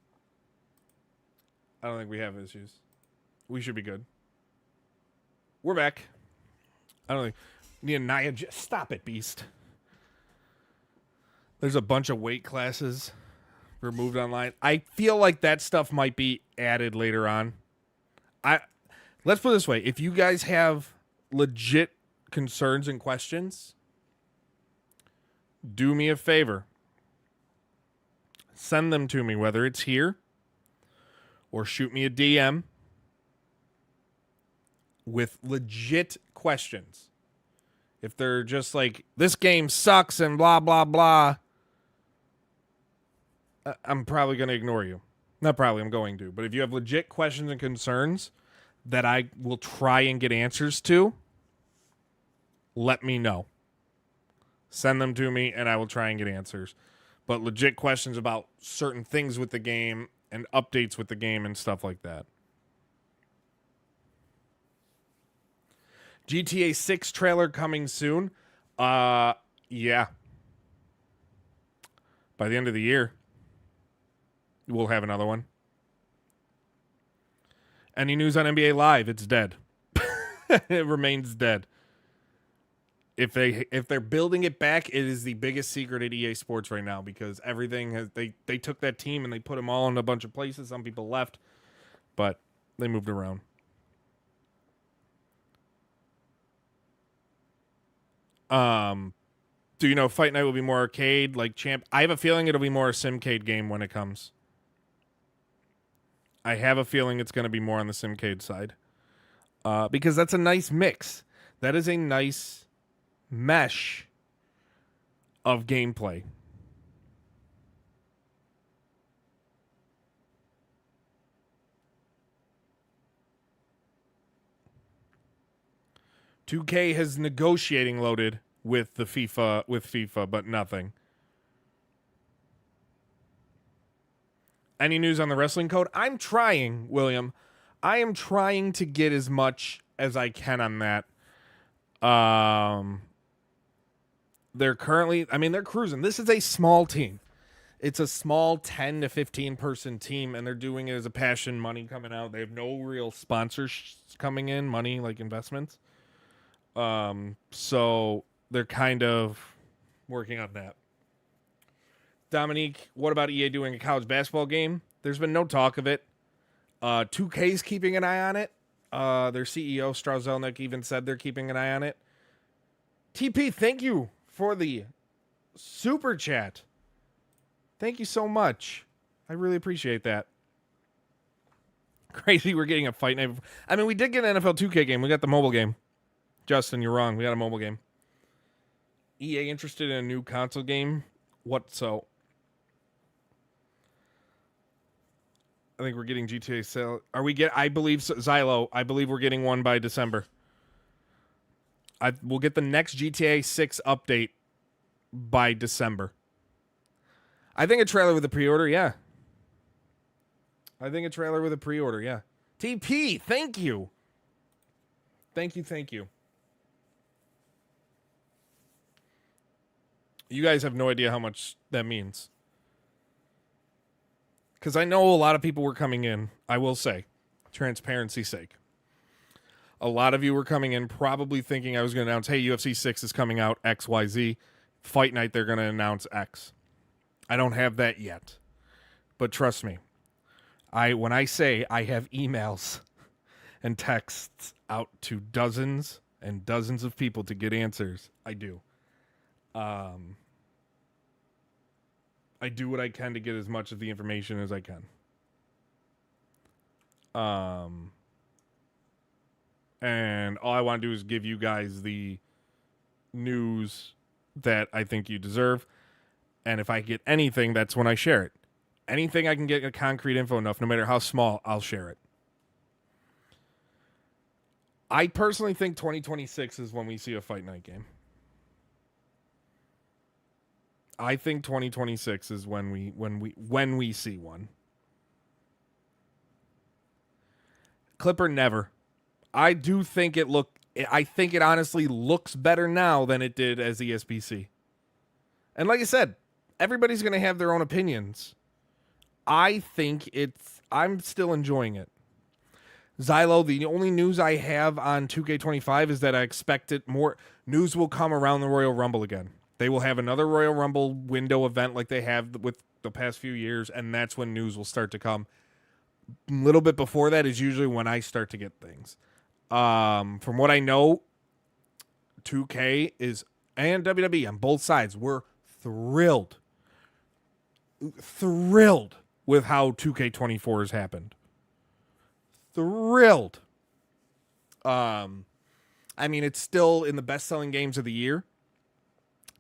I don't think we have issues. We should be good. We're back. I don't think. Need a Nia. Stop it, Beast. There's a bunch of weight classes removed online. I feel like that stuff might be added later on. Let's put it this way. If you guys have legit concerns and questions, do me a favor. Send them to me, whether it's here or shoot me a DM with legit questions. If they're just like, this game sucks and blah, blah, blah, I'm probably going to ignore you. Not probably, I'm going to. But if you have legit questions and concerns that I will try and get answers to, let me know. Send them to me and I will try and get answers. But legit questions about certain things with the game and updates with the game and stuff like that. GTA 6 trailer coming soon. Yeah. By the end of the year, we'll have another one. Any news on NBA Live? It's dead. It remains dead. If they're building it back, it is the biggest secret at EA Sports right now because everything has they took that team and they put them all in a bunch of places. Some people left, but they moved around. Do you know Fight Night will be more arcade like Champ? I have a feeling it'll be more a Simcade game when it comes. I have a feeling it's going to be more on the Simcade side. Because that's a nice mix. That is a nice mesh of gameplay. $2K has negotiating loaded with FIFA, but nothing. Any news on the wrestling code? I'm trying, William. I am trying to get as much as I can on that. They're cruising. This is a small team. It's a small 10 to 15 person team, and they're doing it as a passion, money coming out. They have no real sponsors coming in, money like investments. So they're kind of working on that. Dominique, what about EA doing a college basketball game? There's been no talk of it. 2K's keeping an eye on it. Their CEO, Strauzelnick, even said they're keeping an eye on it. TP, thank you for the Super chat. Thank you so much. I really appreciate that. Crazy we're getting a fight night. I mean, we did get an NFL 2K game. We got the mobile game. Justin, you're wrong. We got a mobile game. EA interested in a new console game? What so? I think we're getting GTA sale. I believe Xylo. I believe we're getting one by December. We'll get the next GTA 6 update by December. I think a trailer with a pre-order, yeah. I think a trailer with a pre-order, yeah. TP, thank you. Thank you. You guys have no idea how much that means. Because I know a lot of people were coming in, I will say, transparency's sake. A lot of you were coming in probably thinking I was going to announce, hey, UFC 6 is coming out, XYZ. Fight night, they're going to announce X. I don't have that yet. But trust me, when I say I have emails and texts out to dozens and dozens of people to get answers, I do. I do what I can to get as much of the information as I can. And all I want to do is give you guys the news that I think you deserve. And if I get anything, that's when I share it. Anything I can get a concrete info enough, no matter how small, I'll share it. I personally think 2026 is when we see a fight night game. I think 2026 is when we see one. Clipper never. I do think I think it honestly looks better now than it did as ESPC. And like I said, everybody's going to have their own opinions. I think I'm still enjoying it. Xylo, the only news I have on 2K25 is that I expect more news will come around the Royal Rumble again. They will have another Royal Rumble window event like they have with the past few years, and that's when news will start to come. A little bit before that is usually when I start to get things. From what I know, 2K and WWE on both sides were thrilled with how 2K24 has happened. Thrilled. I mean, it's still in the best-selling games of the year.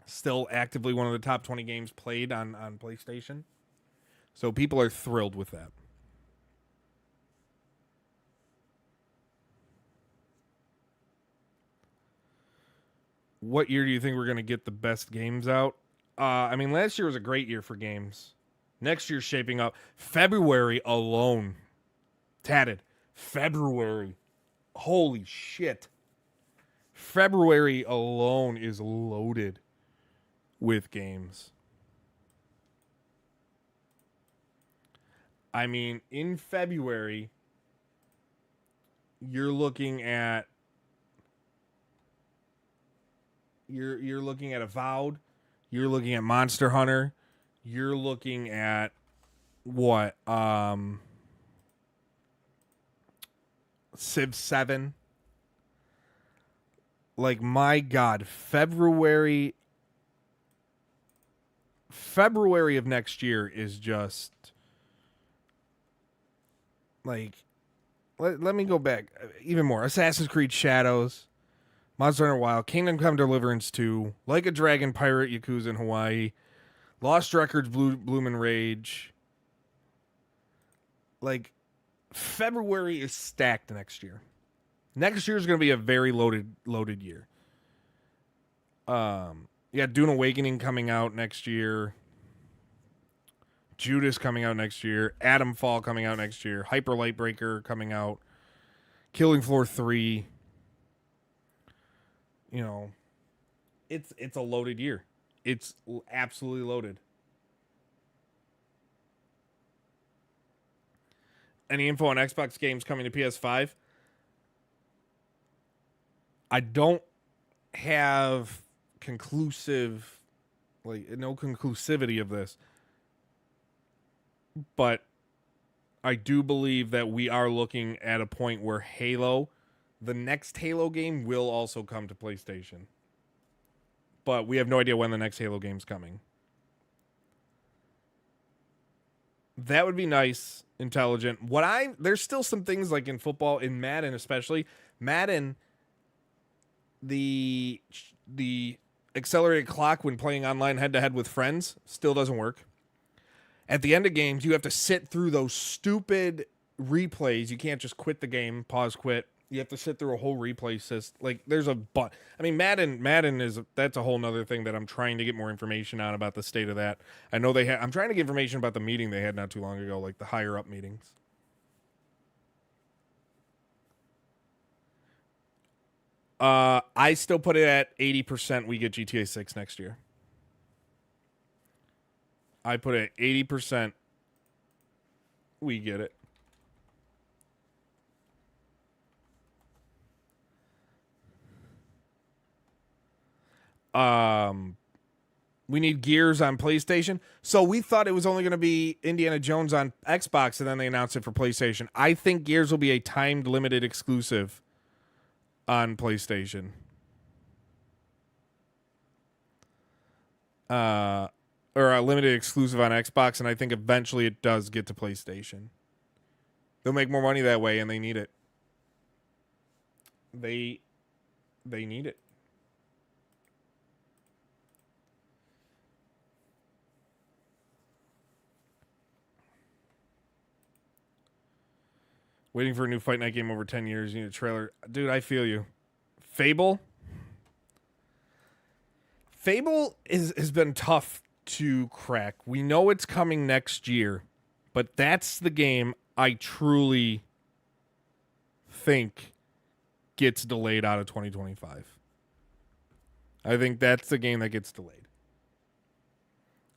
Still actively one of the top 20 games played on PlayStation. So people are thrilled with that. What year do you think we're going to get the best games out? I mean, last year was a great year for games. Next year's shaping up. February alone. Tatted. February. Holy shit. February alone is loaded with games. I mean, in February, you're looking at Avowed, you're looking at Monster Hunter, you're looking at what? Civ 7. Like, my God, February of next year is just like, let me go back even more. Assassin's Creed Shadows, Monster Hunter Wild, Kingdom Come Deliverance 2, Like a Dragon, Pirate Yakuza in Hawaii, Lost Records, Bloom Rage. Like, February is stacked next year. Next year is going to be a very loaded year. You got Dune Awakening coming out next year. Judas coming out next year. Atom Fall coming out next year. Hyper Light Breaker coming out. Killing Floor 3. You know, it's a loaded year. It's absolutely loaded. Any info on Xbox games coming to PS5? I don't have no conclusivity of this. But I do believe that we are looking at a point where Halo, the next Halo game, will also come to PlayStation. but we have no idea when the next Halo game's coming. That would be nice, intelligent. There's still some things like in football, in Madden especially. Madden, the accelerated clock when playing online head-to-head with friends still doesn't work. At the end of games, you have to sit through those stupid replays. You can't just quit the game, pause, quit. You have to sit through a whole replay system. Like, there's a but. I mean, Madden that's a whole nother thing that I'm trying to get more information on about the state of that. I know I'm trying to get information about the meeting they had not too long ago, like the higher up meetings. I still put it at 80% we get GTA 6 next year. I put it at 80% we get it. We need Gears on PlayStation. So we thought it was only going to be Indiana Jones on Xbox, and then they announced it for PlayStation. I think Gears will be a timed limited exclusive on PlayStation. Or a limited exclusive on Xbox, and I think eventually it does get to PlayStation. They'll make more money that way, and they need it. They need it. Waiting for a new Fight Night game over 10 years. You need a trailer. Dude, I feel you. Fable has been tough to crack. We know it's coming next year, but that's the game I truly think gets delayed out of 2025. I think that's the game that gets delayed.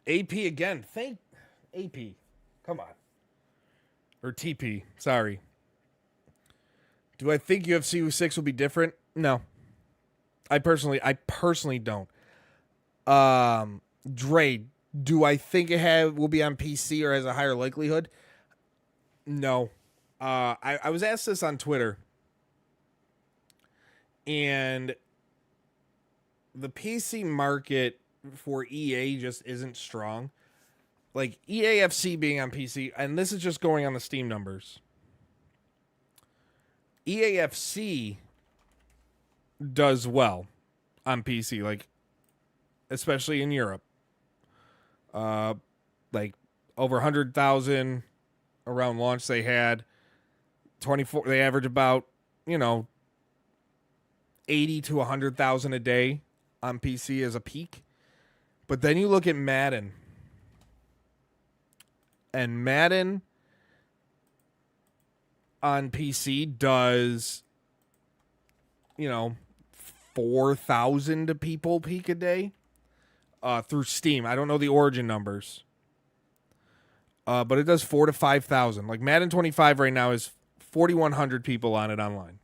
AP again. Thank AP. Come on. Or TP. Sorry. Do I think UFC 6 will be different? No. I personally don't. Dre, do I think it will be on PC or has a higher likelihood? No. I was asked this on Twitter. And the PC market for EA just isn't strong. Like EAFC being on PC, and this is just going on the Steam numbers. EAFC does well on PC, like especially in Europe. Like over 100,000 around launch they had. 24 they average about, 80 to 100,000 a day on PC as a peak. But then you look at Madden. And Madden on PC does, 4,000 people peak a day through Steam. I don't know the origin numbers. But it does 4,000 to 5,000. Like Madden 25 right now is 4,100 people on it online.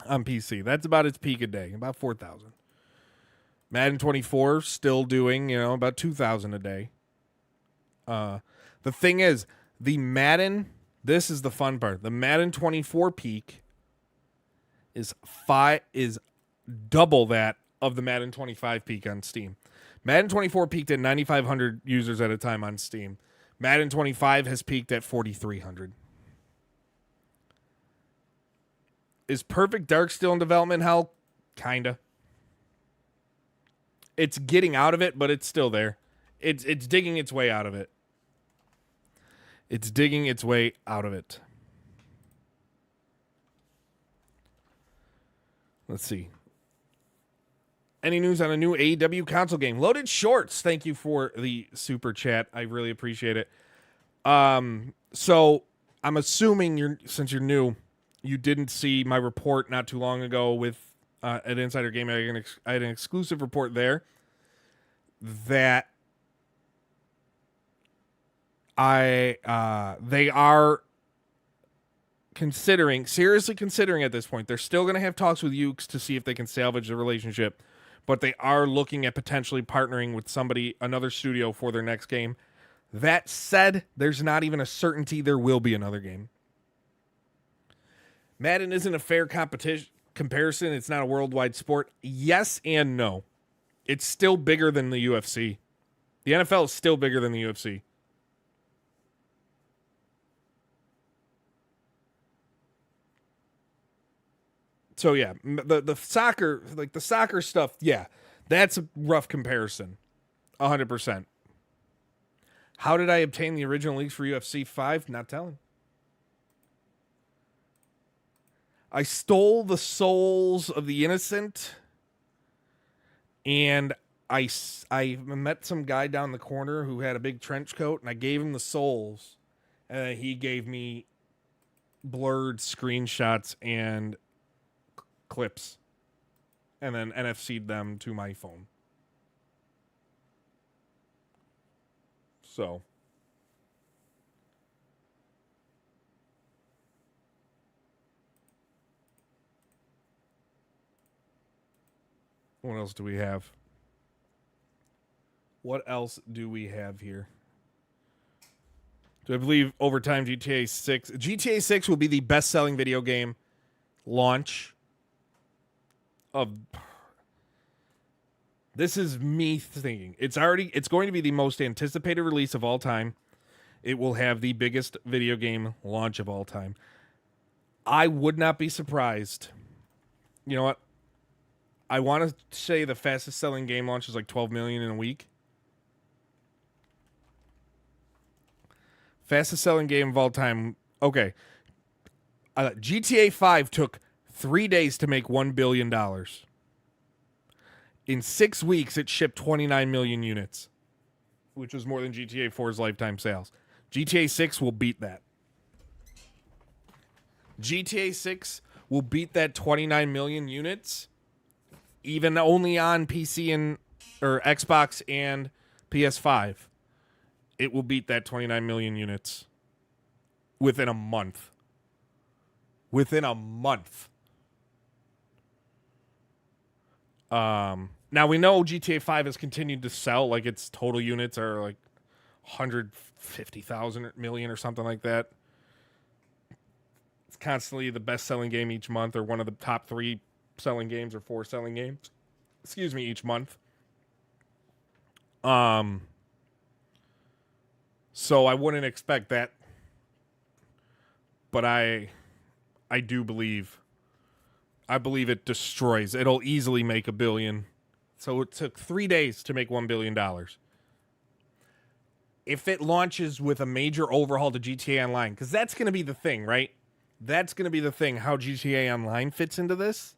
On PC. That's about its peak a day, about 4,000. Madden 24 still doing, about 2,000 a day. The thing is, the Madden, this is the fun part. The Madden 24 peak is double that of the Madden 25 peak on Steam. Madden 24 peaked at 9,500 users at a time on Steam. Madden 25 has peaked at 4,300. Is Perfect Dark still in development hell? Kinda. It's getting out of it, but it's still there. It's digging its way out of it. It's digging its way out of it. Let's see. Any news on a new AEW console game? Loaded Shorts. Thank you for the super chat. I really appreciate it. So I'm assuming since you're new, you didn't see my report not too long ago with at Insider Gaming. I had an exclusive report there that they are seriously considering at this point. They're still going to have talks with Ukes to see if they can salvage the relationship, but they are looking at potentially partnering with another studio for their next game. That said, there's not even a certainty there will be another game. Madden isn't a fair comparison. It's not a worldwide sport. Yes and no. It's still bigger than the UFC. The NFL is still bigger than the UFC. So yeah, the soccer, like the soccer stuff, yeah, that's a rough comparison. 100%. How did I obtain the original leaks for UFC 5? Not telling. I stole the souls of the innocent, and I met some guy down the corner who had a big trench coat, and I gave him the souls, and he gave me blurred screenshots and clips, and then NFC'd them to my phone. So what else do we have? What else do we have here? Do I believe overtime GTA 6? GTA 6 will be the best-selling video game launch of... This is me thinking. It's going to be the most anticipated release of all time. It will have the biggest video game launch of all time. I would not be surprised. You know what? I want to say the fastest selling game launch is like 12 million in a week. Fastest selling game of all time. Okay. GTA 5 took 3 days to make $1 billion. In 6 weeks, it shipped 29 million units, which was more than GTA 4's lifetime sales. GTA 6 will beat that. GTA 6 will beat that 29 million units, even only on PC or Xbox and PS5. It will beat that 29 million units within a month. Within a month. Now we know GTA 5 has continued to sell, like its total units are like 150,000 million or something like that. It's constantly the best selling game each month, or one of the top 3 selling games or 4 selling games. Excuse me, each month. So I wouldn't expect that. But I do believe it destroys. It'll easily make $1 billion. So it took 3 days to make $1 billion. If it launches with a major overhaul to GTA Online, because that's going to be the thing, right? That's going to be the thing, how GTA Online fits into this.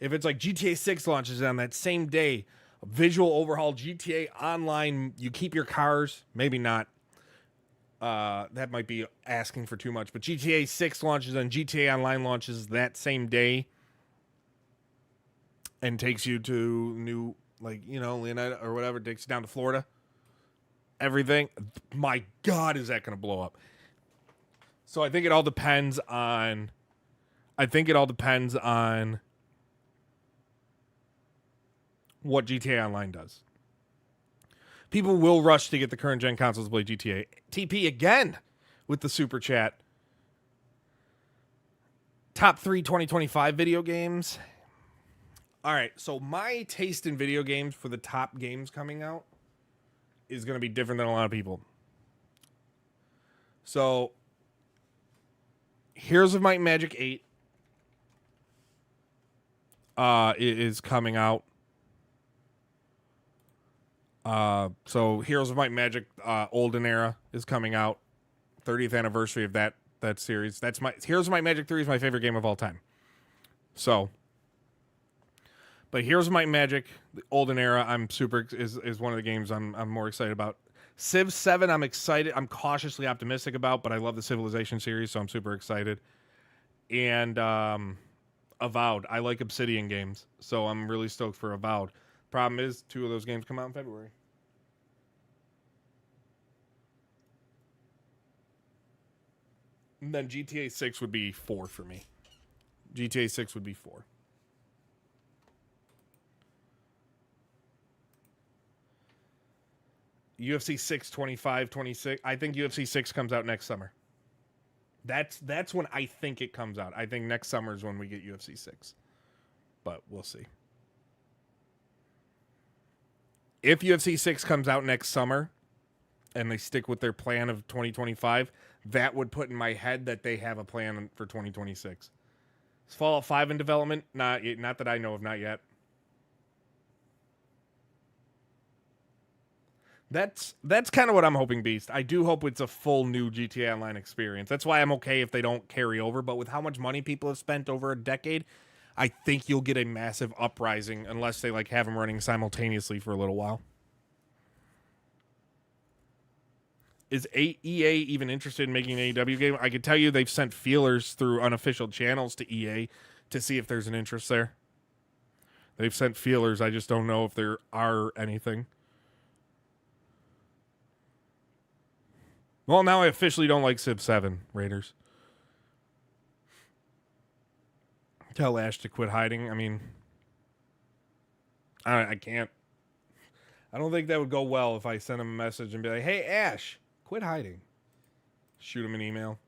If it's like GTA 6 launches on that same day, a visual overhaul, GTA Online, you keep your cars, maybe not. That might be asking for too much, but GTA 6 launches and GTA Online launches that same day and takes you to new, like, you know, Leonida or whatever, takes you down to Florida. Everything. My God, is that going to blow up? So I think it all depends on what GTA Online does. People will rush to get the current gen consoles to play GTA. TP again with the super chat. Top 3 2025 video games. All right, so my taste in video games for the top games coming out is going to be different than a lot of people. So, Heroes of Might and Magic 8 is coming out. So Heroes of Might and Magic Olden Era is coming out. 30th anniversary of that series. That's my Heroes of Might and Magic 3 is my favorite game of all time. So, but Heroes of Might and Magic, the Olden Era, I'm super is one of the games I'm more excited about. Civ 7, I'm excited. I'm cautiously optimistic about, but I love the Civilization series, so I'm super excited. And Avowed, I like Obsidian games, so I'm really stoked for Avowed. Problem is, 2 of those games come out in February. And then GTA 6 would be 4 for me. GTA 6 would be 4. UFC 6, 25, 26. I think UFC 6 comes out next summer. That's when I think it comes out. I think next summer is when we get UFC 6. But we'll see. If UFC 6 comes out next summer and they stick with their plan of 2025, that would put in my head that they have a plan for 2026. Is Fallout 5 in development? Not that I know of, not yet. That's kind of what I'm hoping, Beast. I do hope it's a full new GTA Online experience. That's why I'm okay if they don't carry over. But with how much money people have spent over a decade, I think you'll get a massive uprising unless they like have them running simultaneously for a little while. Is EA even interested in making an AEW game? I could tell you they've sent feelers through unofficial channels to EA to see if there's an interest there. They've sent feelers. I just don't know if there are anything. Well, now I officially don't like Civ 7, Raiders. Tell Ash to quit hiding. I mean, I can't. I don't think that would go well if I sent him a message and be like, hey, Ash, quit hiding. Shoot him an email.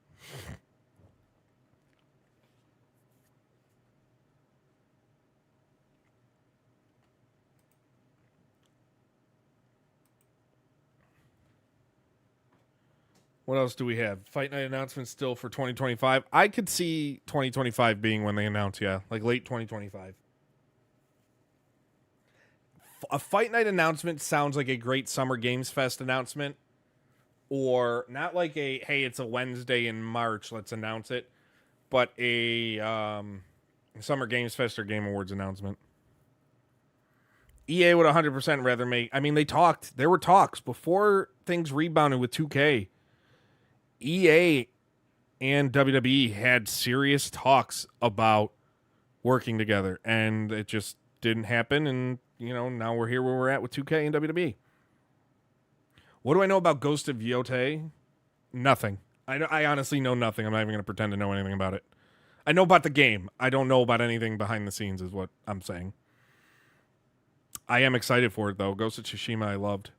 What else do we have? Fight Night announcement still for 2025. I could see 2025 being when they announce, yeah, like late 2025. A Fight Night announcement sounds like a great Summer Games Fest announcement, or not like a, hey, it's a Wednesday in March, let's announce it, but a Summer Games Fest or Game Awards announcement. EA would 100% rather make, I mean, there were talks before things rebounded with 2K. EA and WWE had serious talks about working together, and it just didn't happen, and, you know, now we're here where we're at with 2K and WWE. What do I know about Ghost of Yotei? Nothing. I honestly know nothing. I'm not even going to pretend to know anything about it. I know about the game. I don't know about anything behind the scenes is what I'm saying. I am excited for it, though. Ghost of Tsushima I loved.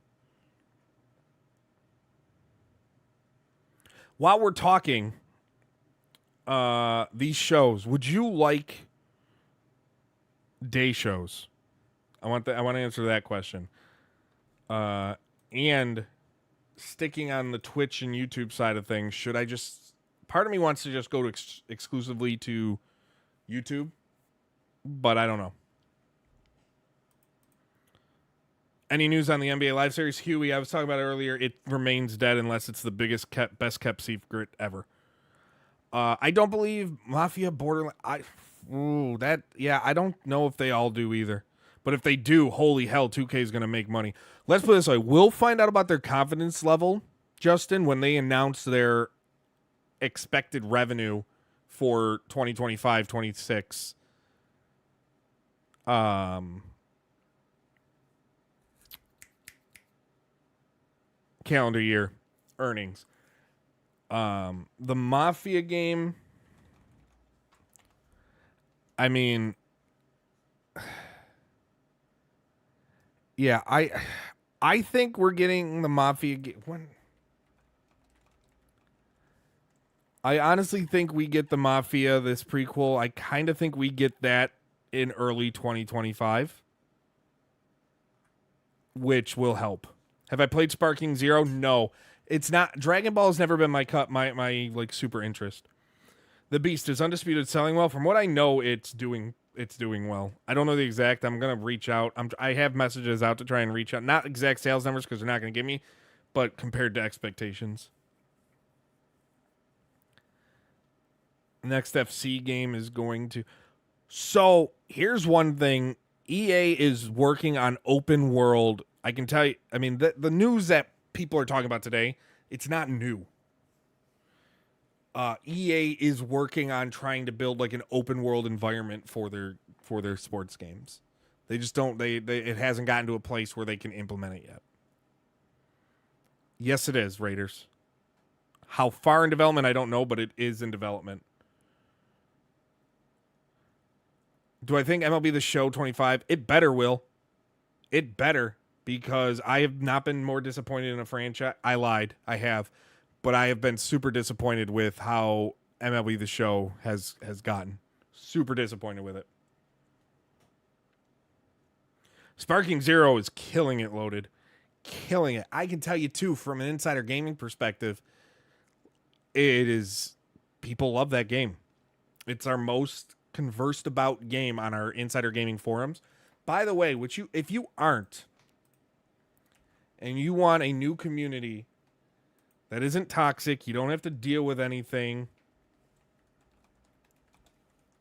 While we're talking these shows, would you like day shows? I want to answer that question. And sticking on the Twitch and YouTube side of things, should I just... Part of me wants to just go to exclusively to YouTube, but I don't know. Any news on the NBA Live Series? Huey, I was talking about it earlier. It remains dead unless it's the best kept secret ever. I don't believe Mafia Borderlands. I don't know if they all do either. But if they do, holy hell, 2K is going to make money. Let's put it this way. We'll find out about their confidence level, Justin, when they announce their expected revenue for 2025-26. Calendar year earnings. The Mafia game, I mean, yeah, I think we're getting the Mafia game. I honestly think we get the Mafia, this prequel. I kind of think we get that in early 2025, which will help. Have I played Sparking Zero? No. It's not. Dragon Ball has never been my like super interest. The Beast is Undisputed selling well. From what I know, it's doing well. I don't know the exact. I'm gonna reach out. I have messages out to try and reach out. Not exact sales numbers because they're not gonna give me, but compared to expectations. Next FC game is going to. So here's one thing. EA is working on open world. I can tell you, I mean, the news that people are talking about today, it's not new. EA is working on trying to build like an open world environment for their sports games. They just don't, it hasn't gotten to a place where they can implement it yet. Yes, it is, Raiders. How far in development, I don't know, but it is in development. Do I think MLB The Show 25? It better, Will. It better. Because I have not been more disappointed in a franchise. I lied. I have. But I have been super disappointed with how MLB The Show has gotten. Super disappointed with it. Sparking Zero is killing it, Loaded. Killing it. I can tell you, too, from an insider gaming perspective, it is... People love that game. It's our most conversed about game on our insider gaming forums. By the way, if you aren't, and you want a new community that isn't toxic, you don't have to deal with anything.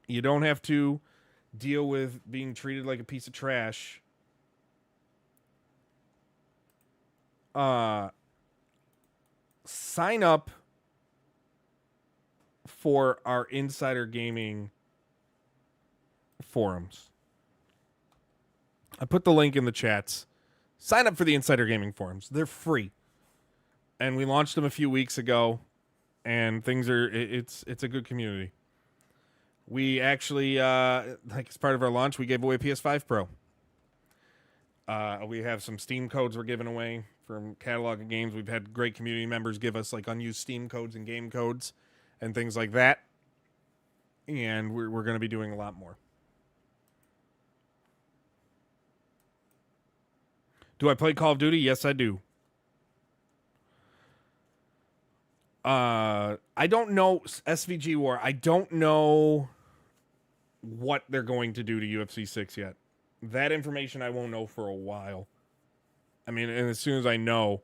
You don't have to deal with being treated like a piece of trash. Sign up for our insider gaming forums. I put the link in the chats. Sign up for the insider gaming forums. They're free. And we launched them a few weeks ago, and it's a good community. We actually, like as part of our launch, we gave away PS5 Pro. We have some Steam codes we're giving away from catalog of games. We've had great community members give us like unused Steam codes and game codes and things like that. And we're going to be doing a lot more. Do I play Call of Duty? Yes, I do. I don't know SVG War. I don't know what they're going to do to UFC 6 yet. That information I won't know for a while. I mean, and as soon as I know,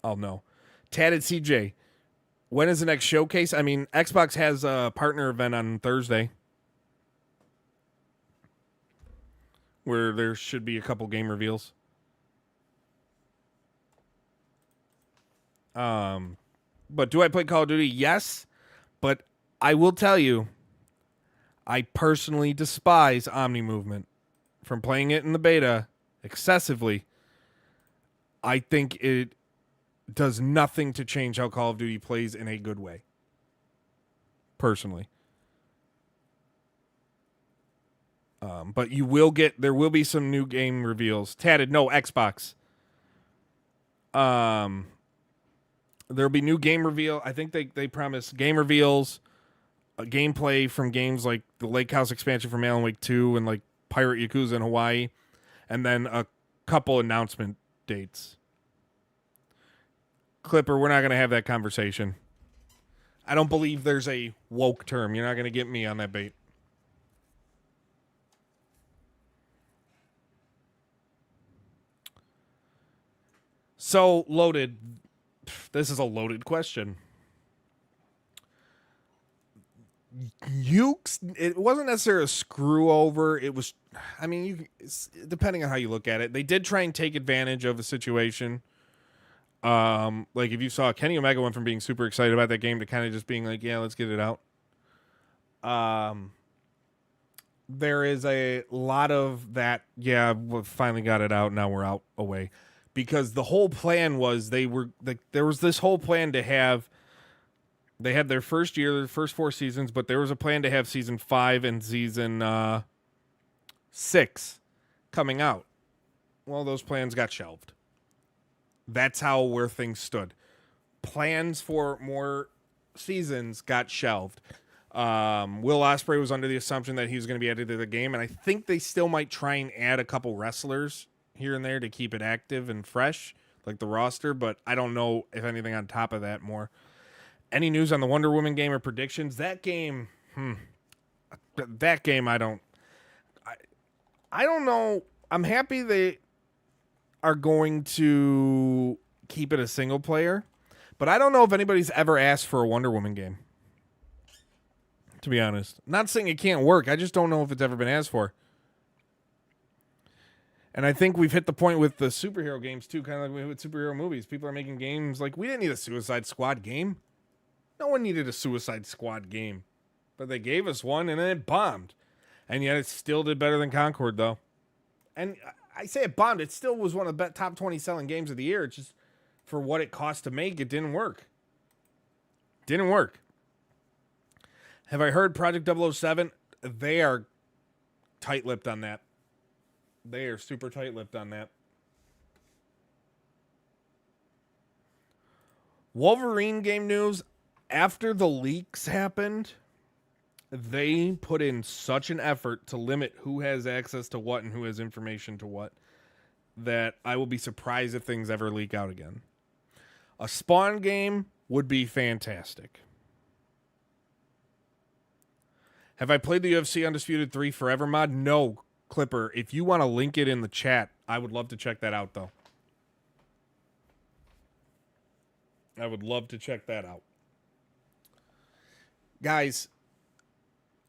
I'll know. Tatted CJ, when is the next showcase? I mean, Xbox has a partner event on Thursday where there should be a couple game reveals. But do I play Call of Duty? Yes, but I will tell you, I personally despise Omni movement. From playing it in the beta excessively, I think it does nothing to change how Call of Duty plays in a good way. Personally. But there will be some new game reveals. Tatted, no, Xbox. There'll be new game reveal. I think they promise game reveals, gameplay from games like the Lake House expansion from Alan Wake 2 and like Pirate Yakuza in Hawaii, and then a couple announcement dates. Clipper, we're not going to have that conversation. I don't believe there's a woke term. You're not going to get me on that bait. So, Loaded. This is a loaded question. It wasn't necessarily a screw over. It was, I mean, depending on how you look at it, they did try and take advantage of the situation. Like if you saw, Kenny Omega went from being super excited about that game to kind of just being like, yeah, let's get it out. There is a lot of that. Yeah, we finally got it out. Now we're out away, because the whole plan was there was this whole plan to have. They had their first year, their first 4 seasons, but there was a plan to have season 5 and season 6 coming out. Well, those plans got shelved. That's where things stood. Plans for more seasons got shelved. Will Ospreay was under the assumption that he was going to be added to the game, and I think they still might try and add a couple wrestlers here and there to keep it active and fresh, like the roster, but I don't know if anything on top of that more. Any news on the Wonder Woman game or predictions? That game, I don't know. I'm happy they are going to keep it a single player, but I don't know if anybody's ever asked for a Wonder Woman game, to be honest. Not saying it can't work. I just don't know if it's ever been asked for. And I think we've hit the point with the superhero games, too, kind of like with superhero movies. People are making games like, we didn't need a Suicide Squad game. No one needed a Suicide Squad game. But they gave us one, and then it bombed. And yet it still did better than Concord, though. And I say it bombed. It still was one of the top 20 selling games of the year. It's just, for what it cost to make, it didn't work. Didn't work. Have I heard Project 007? They are tight-lipped on that. They are super tight-lipped on that. Wolverine game news. After the leaks happened, they put in such an effort to limit who has access to what and who has information to what. that I will be surprised if things ever leak out again. A Spawn game would be fantastic. Have I played the UFC Undisputed 3 Forever mod? No, Clipper. If you want to link it in the chat, I would love to check that out, though. I would love to check that out. Guys,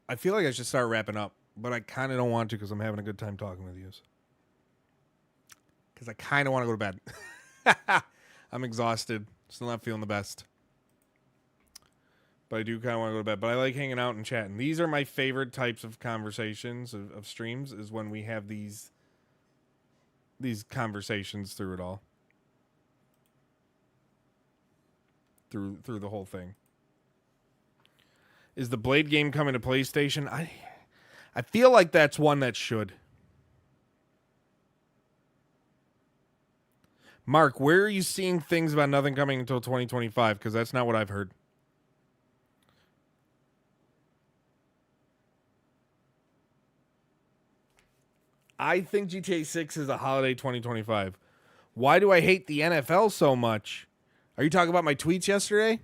I feel like I should start wrapping up, but I kind of don't want to because I'm having a good time talking with you. Because I kind of want to go to bed. I'm exhausted. Still not feeling the best. But I do kind of want to go to bed. But I like hanging out and chatting. These are my favorite types of conversations, of streams, is when we have these conversations through it all. Through the whole thing. Is the Blade game coming to PlayStation? I feel like that's one that should. Mark, where are you seeing things about nothing coming until 2025? Because that's not what I've heard. I think GTA 6 is a holiday 2025. Why do I hate the NFL so much? Are you talking about my tweets yesterday?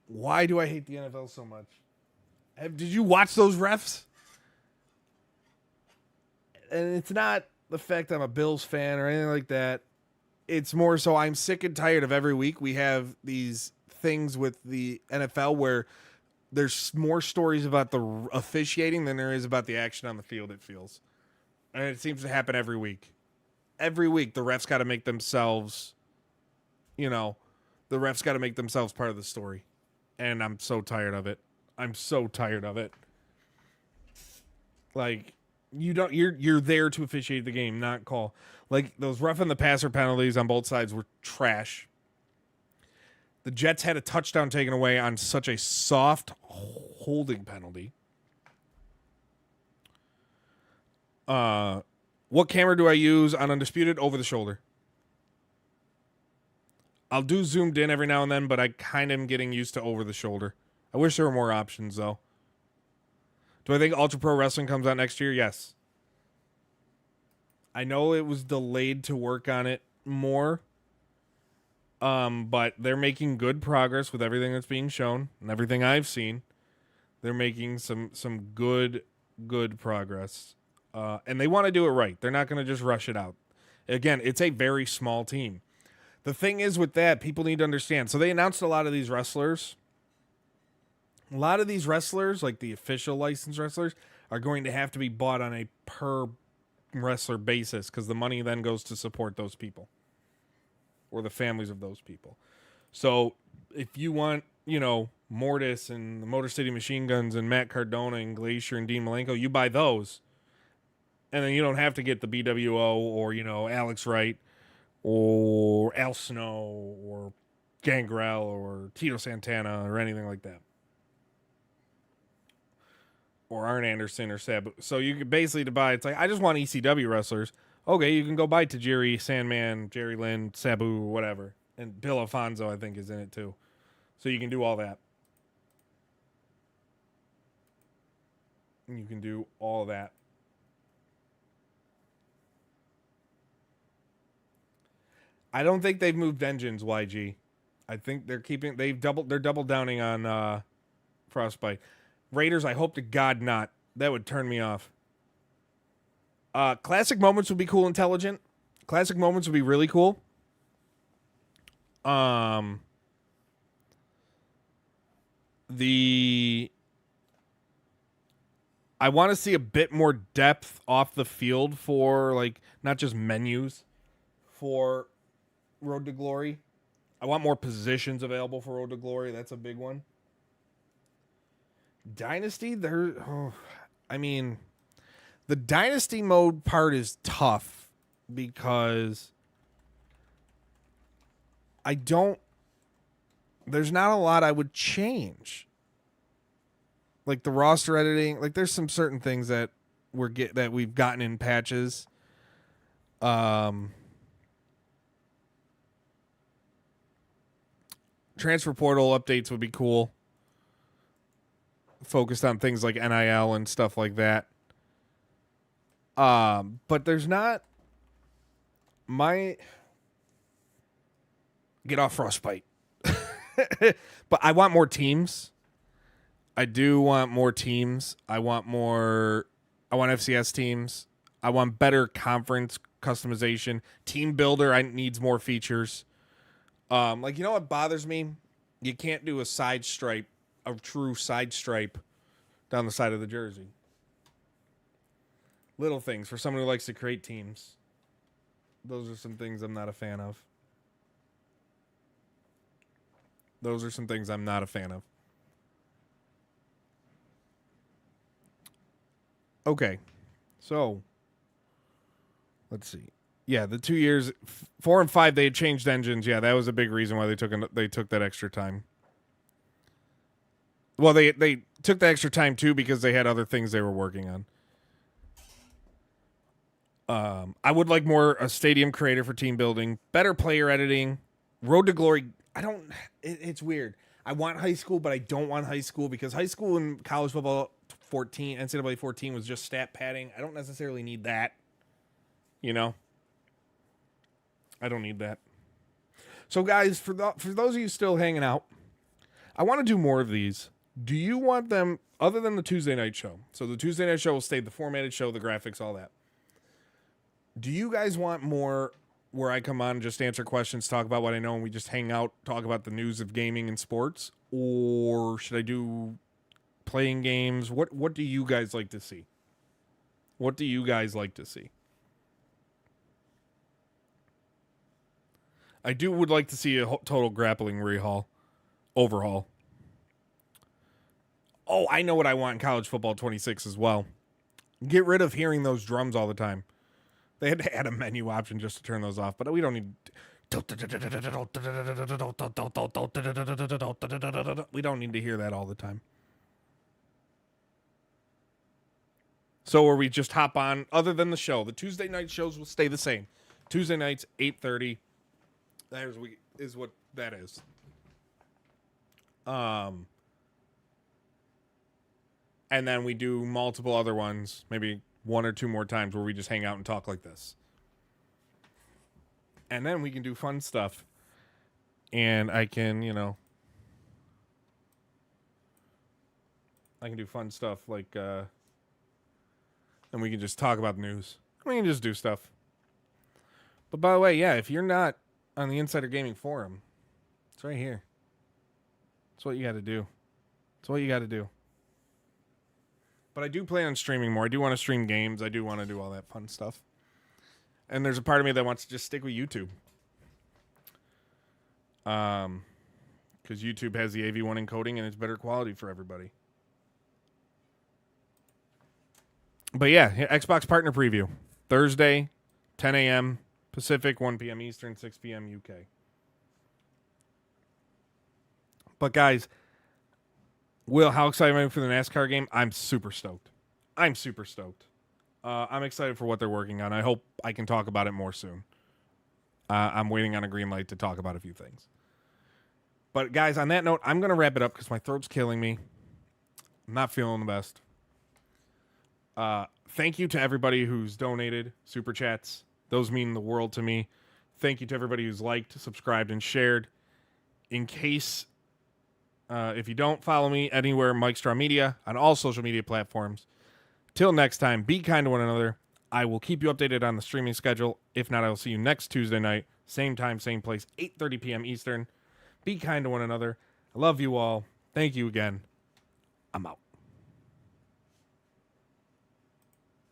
Why do I hate the NFL so much? Did you watch those refs? And it's not the fact I'm a Bills fan or anything like that. It's more so I'm sick and tired of every week we have these things with the NFL where there's more stories about the officiating than there is about the action on the field, it feels. And it seems to happen every week. Every week, the refs got to make themselves, the refs got to make themselves part of the story. And I'm so tired of it. I'm so tired of it. Like, you're there to officiate the game, not call. Like, those roughing the passer penalties on both sides were trash. The Jets had a touchdown taken away on such a soft holding penalty. What camera do I use on Undisputed? Over the shoulder. I'll do zoomed in every now and then, but I kind of am getting used to over the shoulder. I wish there were more options, though. Do I think Ultra Pro Wrestling comes out next year? Yes. I know it was delayed to work on it more. But they're making good progress with everything that's being shown and everything I've seen. They're making some good progress. And they want to do it right. They're not going to just rush it out. Again, it's a very small team. The thing is with that, people need to understand. So they announced a lot of these wrestlers. A lot of these wrestlers, like the official licensed wrestlers, are going to have to be bought on a per wrestler basis because the money then goes to support those people. Or the families of those people. So if you want, Mortis and the Motor City Machine Guns and Matt Cardona and Glacier and Dean Malenko, you buy those. And then you don't have to get the BWO or, Alex Wright or Al Snow or Gangrel or Tito Santana or anything like that. Or Arn Anderson or Sabu. So you could basically buy, it's like, I just want ECW wrestlers. Okay, you can go buy Tajiri, Sandman, Jerry Lynn, Sabu, whatever. And Bill Alfonso, I think, is in it too. So you can do all that. You can do all that. I don't think they've moved engines, YG. I think they're double downing on Frostbite. Raiders, I hope to God not. That would turn me off. Classic moments would be cool, intelligent. Classic moments would be really cool. I want to see a bit more depth off the field for, like, not just menus for Road to Glory. I want more positions available for Road to Glory. That's a big one. Dynasty, the Dynasty mode part is tough because there's not a lot I would change. Like the roster editing, like there's some certain things that we've gotten in patches. Transfer portal updates would be cool. Focused on things like NIL and stuff like that. But there's not my get off frostbite. But I want more teams. I do want more teams. I want FCS teams. I want better conference customization. Team builder needs more features. Like, you know what bothers me? You can't do a true side stripe down the side of the jersey. Little things for someone who likes to create teams. Those are some things I'm not a fan of. Okay, so let's see. Yeah, the 2 years, 4 and 5, they had changed engines. Yeah, that was a big reason why they took that extra time. Well, they took the extra time too because they had other things they were working on. I would like a stadium creator for team building, better player editing, Road to Glory. It's weird. I want high school, but I don't want high school because high school and college football 14, NCAA 14 was just stat padding. I don't necessarily need that. You know? I don't need that. So guys, for those of you still hanging out, I want to do more of these. Do you want them other than the Tuesday night show? So the Tuesday night show will stay the formatted show, the graphics, all that. Do you guys want more where I come on and just answer questions, talk about what I know, and we just hang out, talk about the news of gaming and sports? Or should I do playing games? What do you guys like to see? What do you guys like to see? I would like to see a total grappling overhaul. Oh, I know what I want in college football 26 as well. Get rid of hearing those drums all the time. They had to add a menu option just to turn those off, but we don't need. We don't need to hear that all the time. So where we just hop on, other than the show, the Tuesday night shows will stay the same. Tuesday nights 8:30. That is what that is. And then we do multiple other ones, maybe one or two more times where we just hang out and talk like this. And then we can do fun stuff. And I can do fun stuff like, and we can just talk about the news. We can just do stuff. But by the way, yeah, if you're not on the Insider Gaming Forum, it's right here. That's what you got to do. But I do plan on streaming more. I do want to stream games. I do want to do all that fun stuff. And there's a part of me that wants to just stick with YouTube. Because YouTube has the AV1 encoding and it's better quality for everybody. But yeah, Xbox Partner Preview. Thursday, 10 a.m. Pacific, 1 p.m. Eastern, 6 p.m. UK. But guys, Will, how excited am I for the NASCAR game? I'm super stoked. I'm excited for what they're working on. I hope I can talk about it more soon. I'm waiting on a green light to talk about a few things. But guys, on that note, I'm going to wrap it up because my throat's killing me. I'm not feeling the best. Thank you to everybody who's donated super chats. Those mean the world to me. Thank you to everybody who's liked, subscribed, and shared. In case, if you don't follow me anywhere, Mike Straw Media on all social media platforms. Till next time, be kind to one another. I will keep you updated on the streaming schedule. If not, I will see you next Tuesday night. Same time, same place, 8:30 p.m. Eastern. Be kind to one another. I love you all. Thank you again. I'm out.